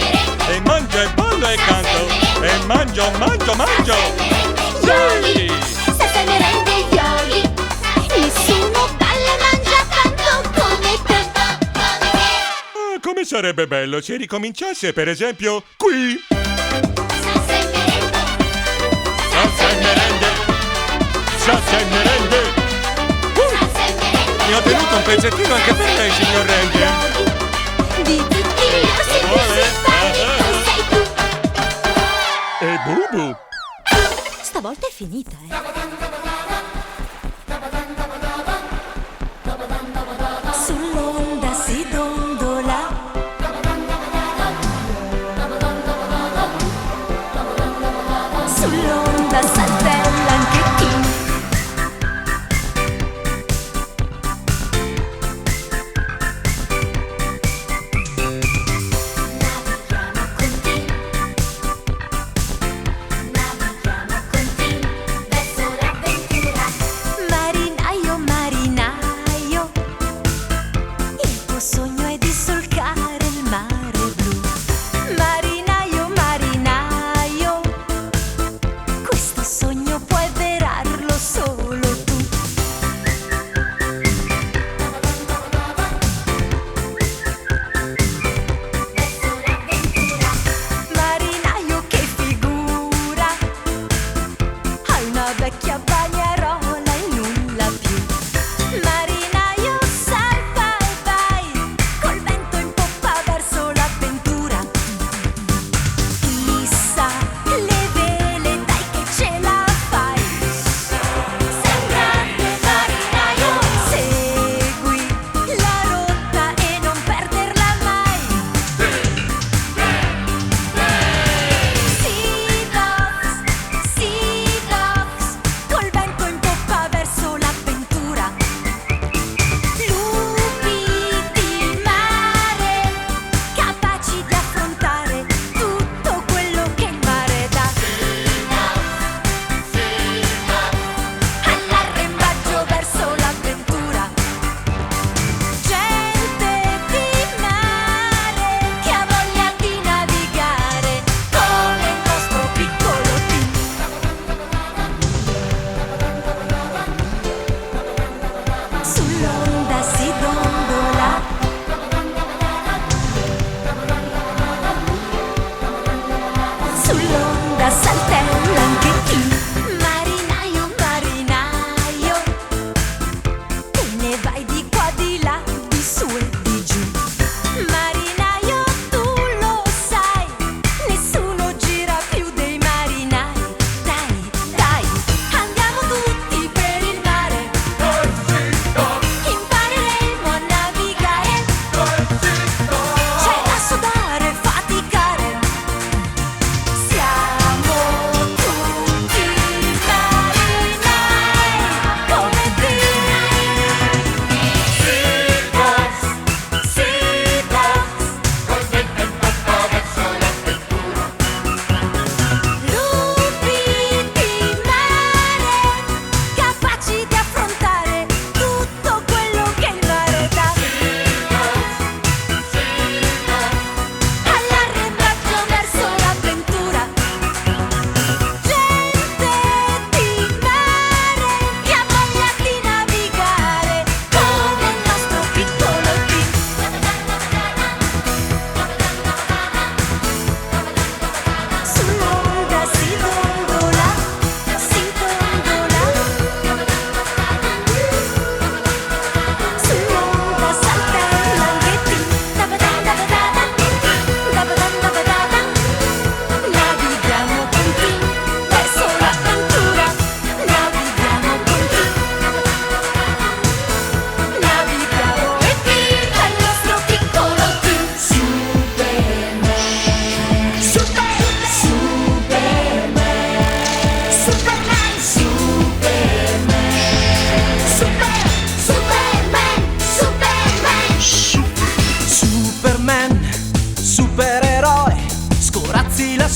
E mangio e ballo e canto. E mangio, mangio, mangio. Yogi, salsa e merende Yogi, nessuno balla e mangia tanto come te. Come sarebbe bello se ricominciasse, per esempio, qui. salsa e merengue, Salsa e merende. Salsa e merende. salsa e merengue, Ne ho tenuto un pezzettino anche per lei, signor Ranger. Di tutti gli orsi il più simpatico sei tu. E Bubu. Stavolta è finita, Sull'onda si dondola, sull'onda saltella anche chi. navighiamo con te verso l'avventura.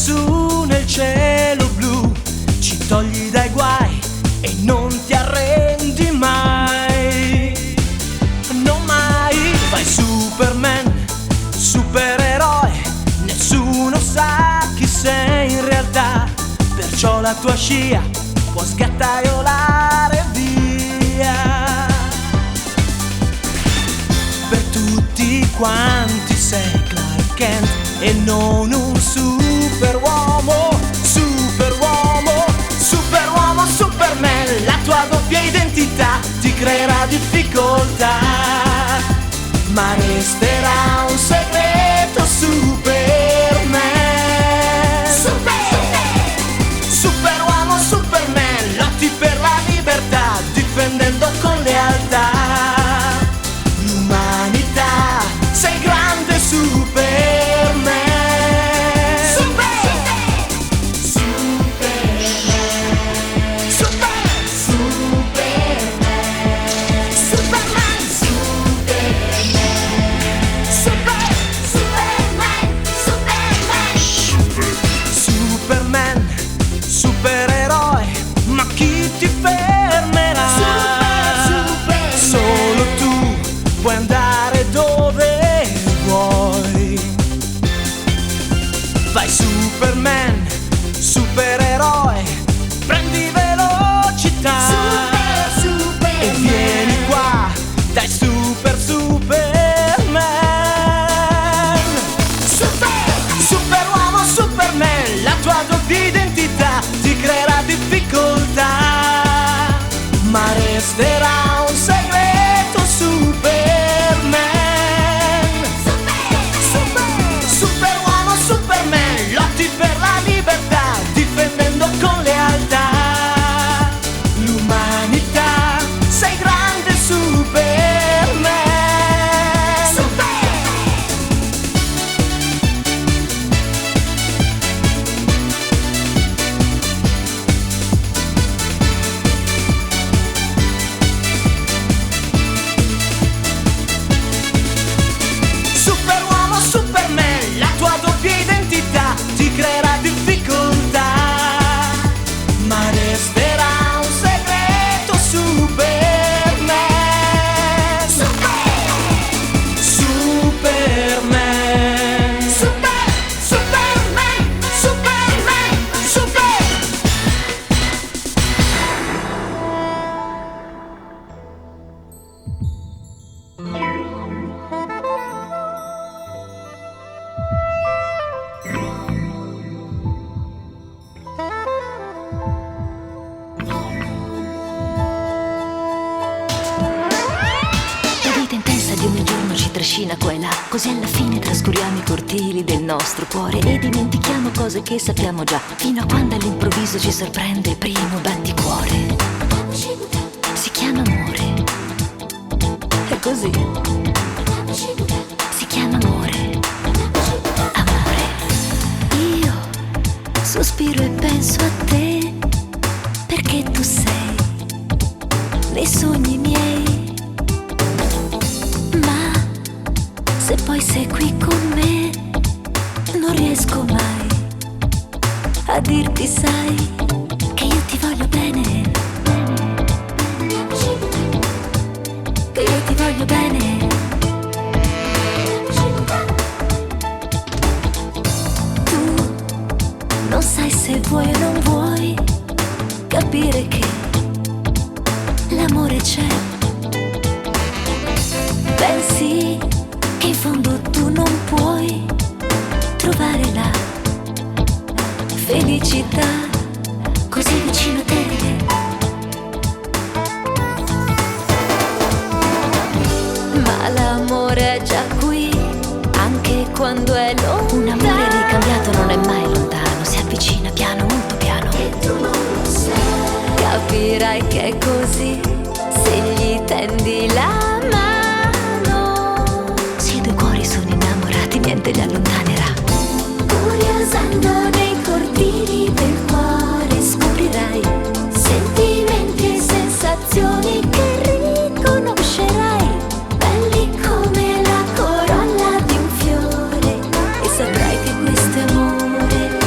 lassù nel cielo blu, ci togli dai guai e non ti arrendi mai, non mai. Fai Superman, supereroe, nessuno sa chi sei in realtà, perciò la tua scia può sgattaiolare via. Per tutti quanti sei Clark Kent e non un superuomo, superuomo, superuomo, Superman. La tua doppia identità ti creerà difficoltà, ma resterà un segreto, Superman. Superuomo, Superman, lotti per la libertà, difendendo con lealtà l'umanità. Sei grande, Superman. Superman, supereroe, ma chi ti fermerà? Solo tu puoi andare dove vuoi. Vai Superman, supereroe, prendi velocità e vieni qua, dai Superman. Superuomo, Superman, la tua doppia identità ti creerà difficoltà, ma resterà un segreto, Superman. Superuomo, Superman, lotti per la libertà, difendendo con lealtà l'umanità. Sei grande, Superman. Superuomo, Superman, la tua doppia identità ti creerà difficoltà, ma resterà un segreto, Superman. Superman. Superman, Superman, Super. La vita intensa di ogni giorno ci trascina qua e là, così alla fine trascuriamo i cortili del nostro cuore e dimentichiamo cose che sappiamo già, fino a quando all'improvviso ci sorprende il primo batticuore. Si chiama amore, è così. Si chiama amore, amore. Io sospiro e penso a te, perché tu sei nei sogni miei. Ma se poi sei qui con me, non riesco mai a dirti, sai, che io ti voglio bene, che io ti voglio bene. Tu non sai se vuoi o non vuoi capire che l'amore c'è. Pensi che in fondo tu non puoi trovare la felicità così vicino a te. Ma l'amore è già qui, anche quando è lontano. Un amore ricambiato non è mai lontano, si avvicina piano, molto piano. E tu non lo sai. Capirai che è così se gli tendi la mano. Se i due cuori sono innamorati, niente li allontanerà. Curiosando nei cortili del cuore scoprirai sentimenti e sensazioni che riconoscerai, belli come la corolla di un fiore, e saprai che questo è amore.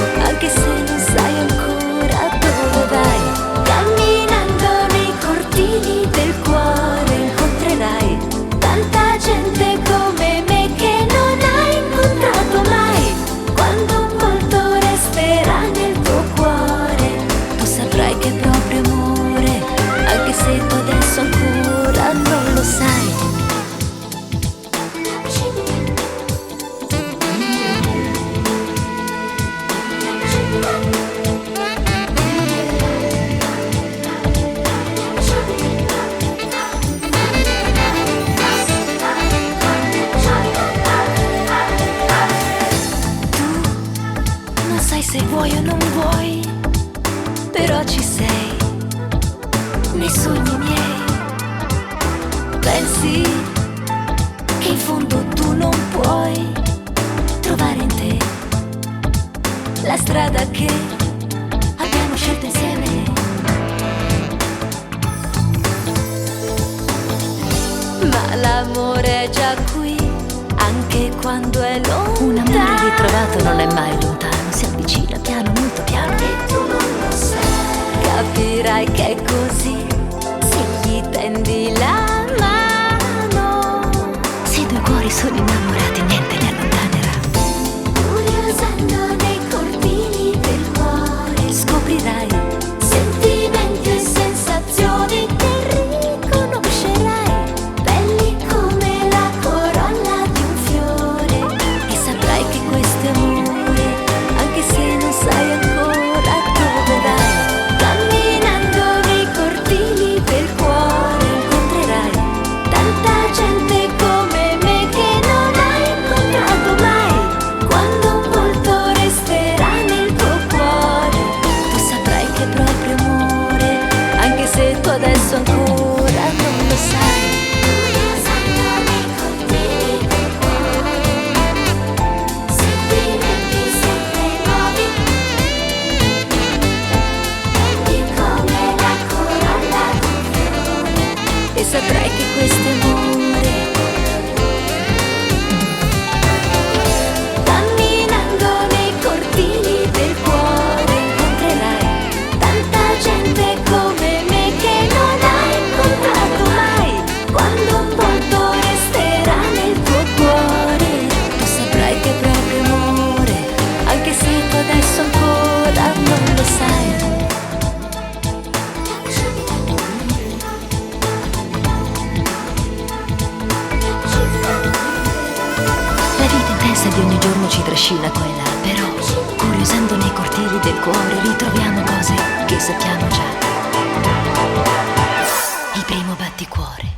sai. Non sai se vuoi o non vuoi, però ci sei nei sogni miei. Pensi che in fondo tu non puoi trovare in te la strada che abbiamo scelto insieme. Ma l'amore è già qui, anche quando è lontano. Un amore ritrovato non è mai lontano, si avvicina piano, molto piano. E tu non lo sai. Capirai che è così se gli tendi la mano. Se i due cuori sono innamorati, niente li allontanerà. Curiosando nei cortili del cuore scoprirai sentimenti e sensazioni che riconoscerai, belli come la corolla di un fiore. E saprai che questo è amore, anche se non sai ancora dove vai. Camminando nei cortili del cuore incontrerai tanta gente come me che non hai incontrato mai. Quando un volto resterà nel tuo cuore, tu saprai che è proprio amore, anche se tu adesso ancora non lo sai. Curiosando nei cortili del cuore, sentimenti sempre nuovi, belli come la corolla di un fiore. E saprai che questo è amore. Camminando nei cortili del cuore incontrerai tanta gente come me che non hai incontrato mai. Quando un volto resterà nel tuo cuore, tu saprai che è proprio amore, anche se tu adesso ancora non lo sai. La vita intensa di ogni giorno ci trascina qua e là, però curiosando nei cortili del cuore ritroviamo cose che sappiamo già. Il primo batticuore.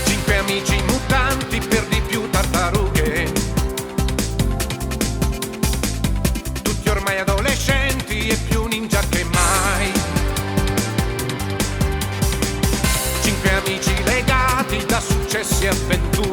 Cinque amici mutanti, per di più tartarughe, tutti ormai adolescenti e più ninja che mai. Cinque amici legati da successi e avventure,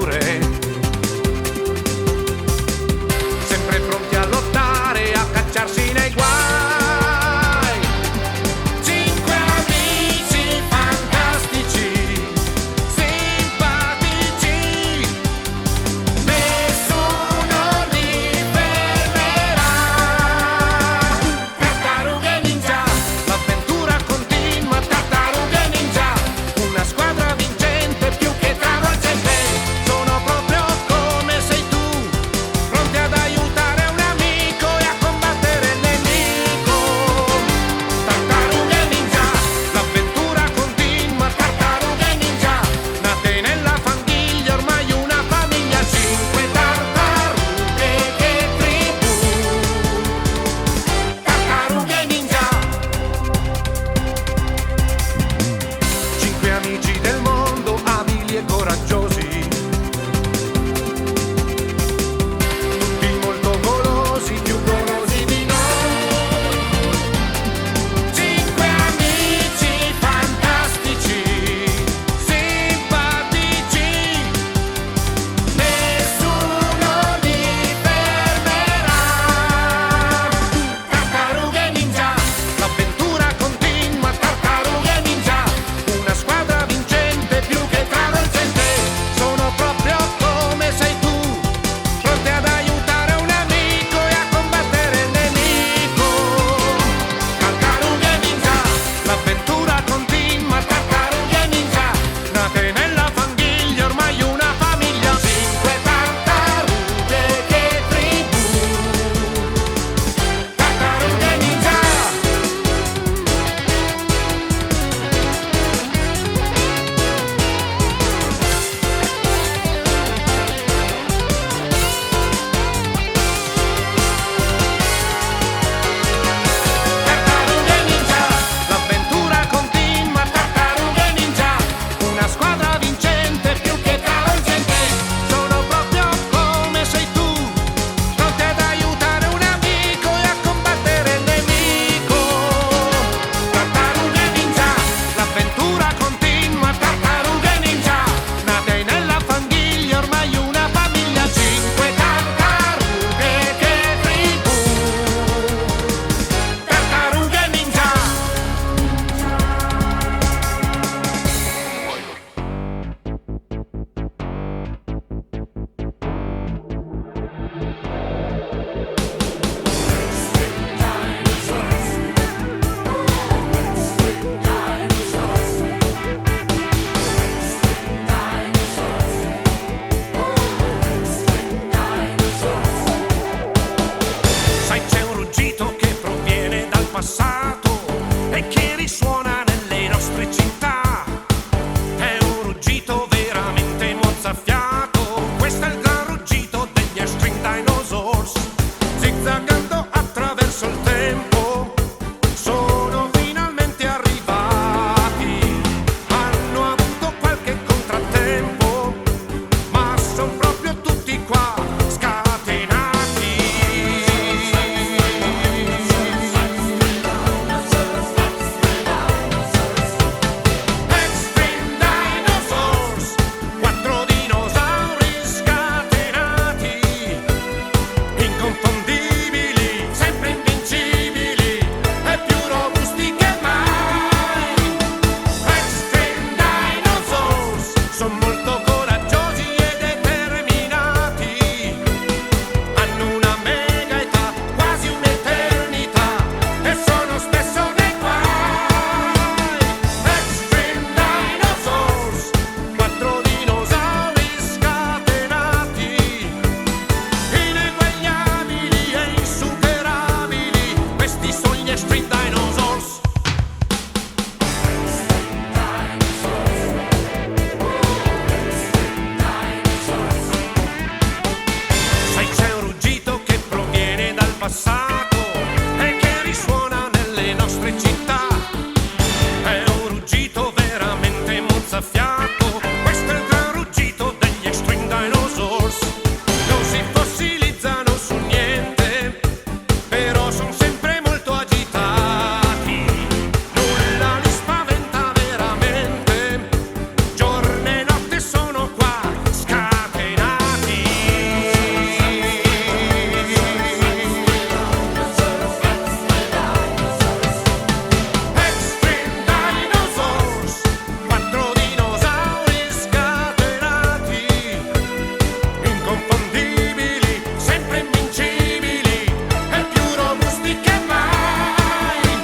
passato e che risuona nelle nostre città. È un ruggito veramente mozzafiato, questo è il gran ruggito degli Extreme Dinosaurs. Non si fossilizzano su niente, però sono sempre molto agitati. Nulla li spaventa veramente, giorno e notte sono qua scatenati. Extreme Dinosaurs, quattro dinosauri scatenati, inconfondibili, sempre invincibili e più robusti che mai.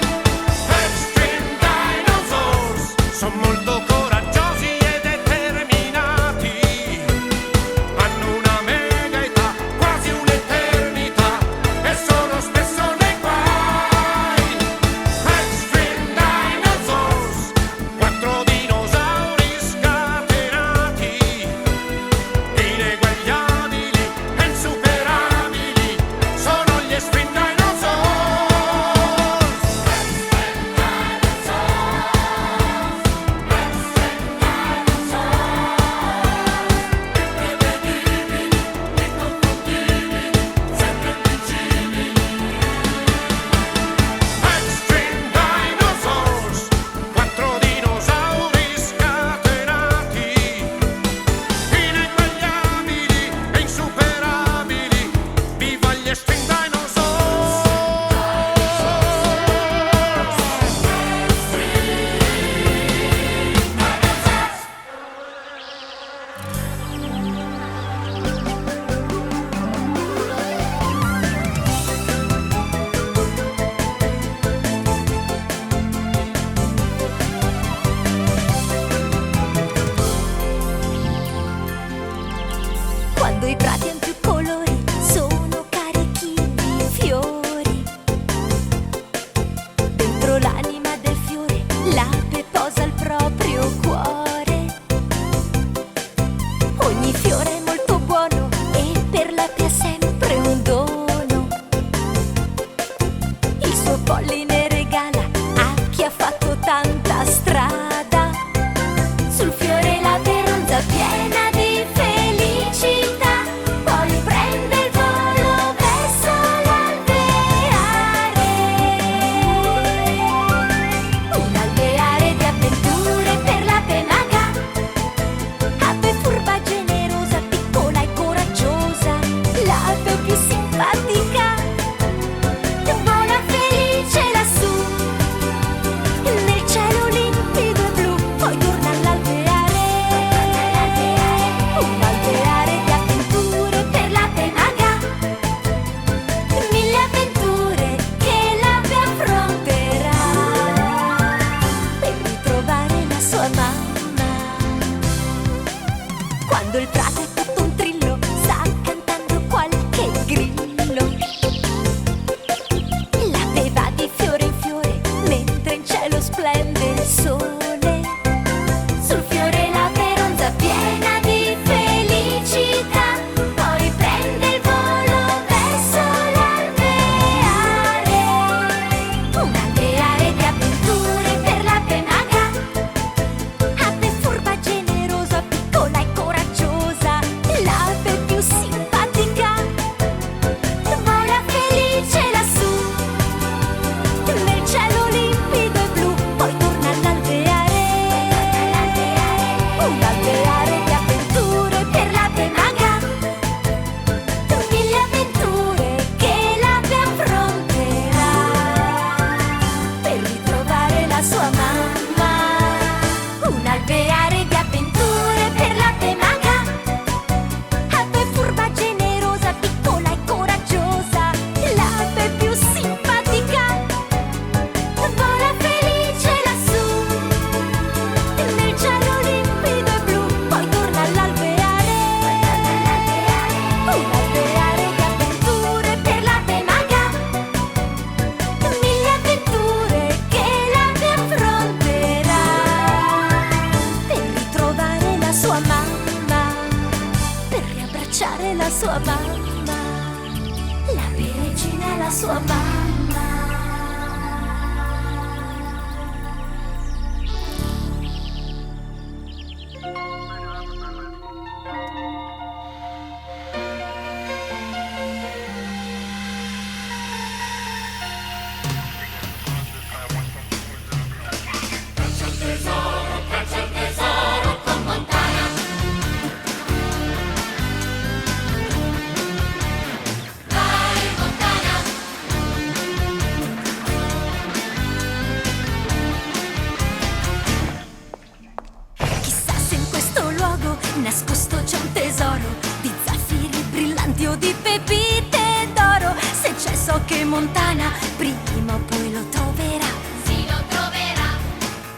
Extreme Dinosaurs sono molto coraggiosi e determinati, hanno una mega età, quasi un'eternità, e sono spesso nei guai. Extreme Dinosaurs, quattro dinosauri scatenati, ineguagliabili e insuperabili, sono gli Extreme Dinosaurs. Extreme Dinosaurs, quattro dinosauri scatenati, ineguagliabili e insuperabili, viva gli Extreme Dinosaurs! Quando i prati han più colori, sono carichi di fiori. Dentro l'anima del fiore, l'ape posa il proprio cuore. Ogni fiore è molto buono e per l'ape è sempre un dono. Il suo polline regala a chi ha fatto tanta strada. Sul fiore l'ape ronza piena di felicità, poi prende il volo verso l'alveare. Un alveare di avventure per l'ape maga, ape furba, generosa, piccola e coraggiosa, l'ape più simpatica, vola felice lassù, nel cielo limpido e blu, poi torna all'alveare. Un alveare di avventure per l'ape maga, mille avventure che l'ape affronterà per ritrovare la sua mamma. Quando il prato è tutto un trillo, sta cantando qualche grillo. L'ape va di fiore in fiore, mentre in cielo splende il sole. Sul fiore l'ape ronza piena di felicità, poi prende il volo verso l'alveare. Un alveare di avventure per l'ape maga, ape furba, generosa, piccola e coraggiosa, l'ape più simpatica, vola felice lassù, nel cielo limpido e blu, poi torna all'alveare. Un alveare di avventure per l'ape maga, mille avventure che l'ape affronterà per ritrovare la sua mamma. Un alveare di avventure per l'ape maga, ape furba, generosa, piccola e coraggiosa, l'ape più simpatica, vola felice lassù, nel cielo limpido e blu, poi torna all'alveare. Un alveare di avventure per l'ape maga, mille avventure che l'ape affronterà per ritrovare la sua mamma, per riabbracciare la sua mamma. L'ape regina vicina alla sua mamma. Caccia il tesoro con Montana. Vai Montana. Chissà se in questo luogo nascosto c'è un tesoro di zaffiri brillanti o di pepite d'oro. Se c'è, so che Montana prima o poi lo troverà. Si lo troverà.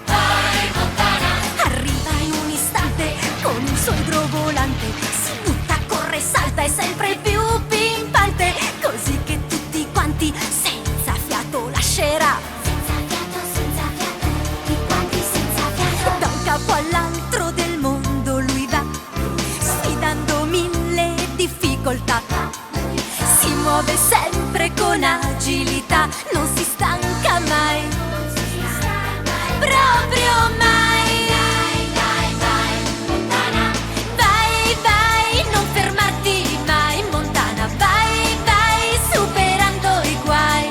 Vai Montana. Arriva in un istante con il suo idrovolante, si butta, corre, salta, è sempre più pimpante, così che tutti quanti senza fiato lascerà. Senza fiato, tutti quanti senza fiato. Da un capo all'altro del mondo lui va, sfidando mille difficoltà. Si muove sempre con agilità, non si stanca mai, proprio mai. Vai Montana. Vai, vai, non fermarti mai, Montana. Vai, vai, superando i guai.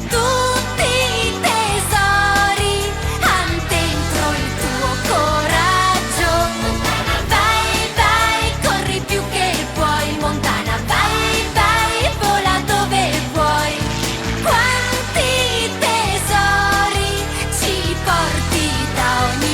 Tutti i tesori han dentro il tuo coraggio. Vai, vai, corri più che puoi, Montana. Vai, vai, vola dove vuoi. Quanti tesori ci porti da ogni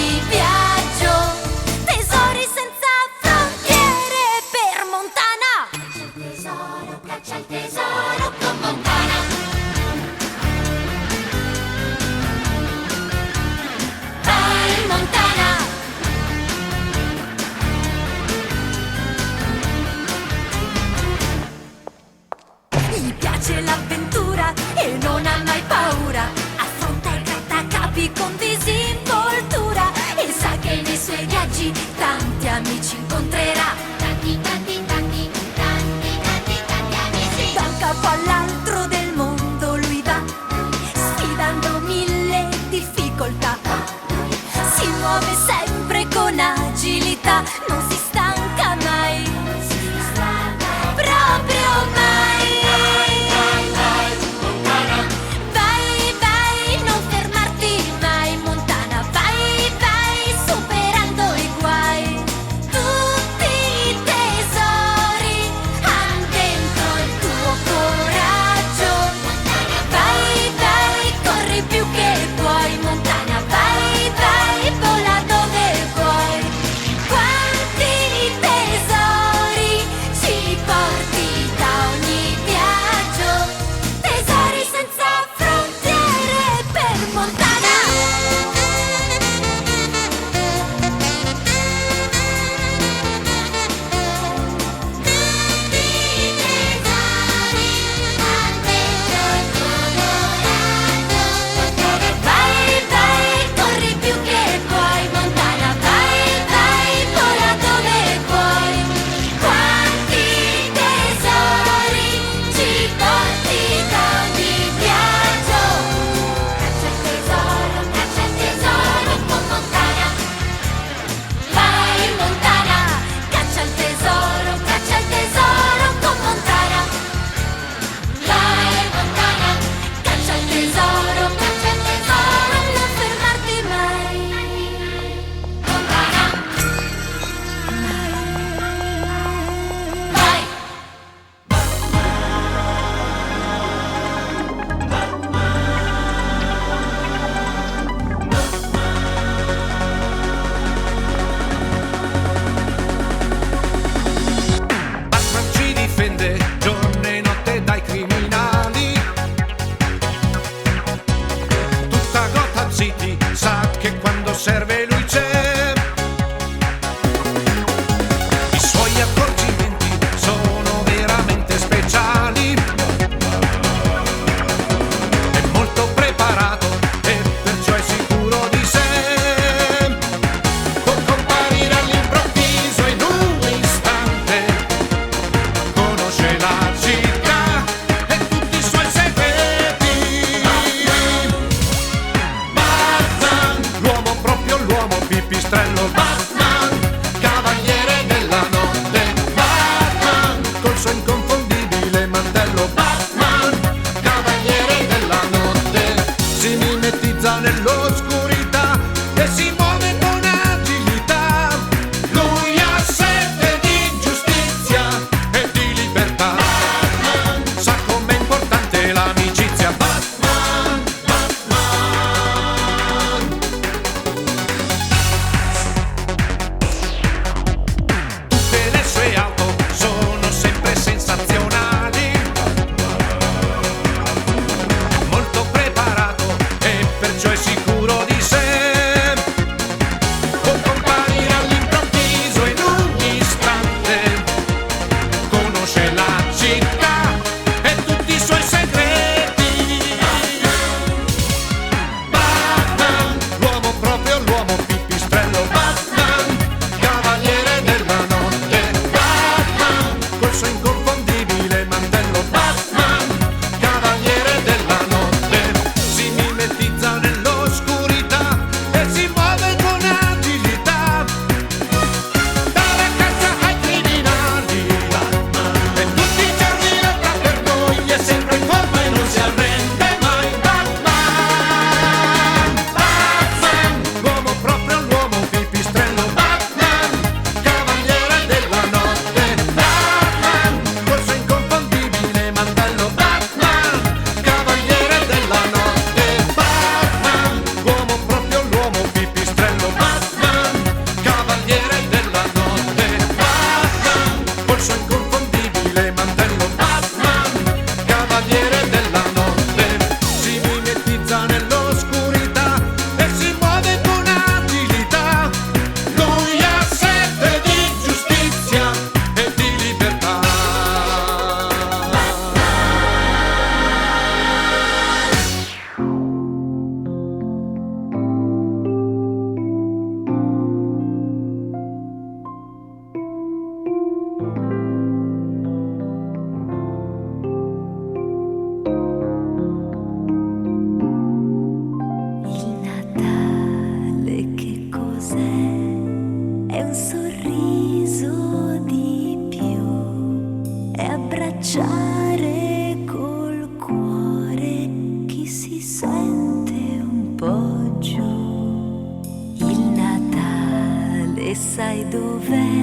e abbracciare col cuore chi si sente un po' giù. Il Natale sai dov'è?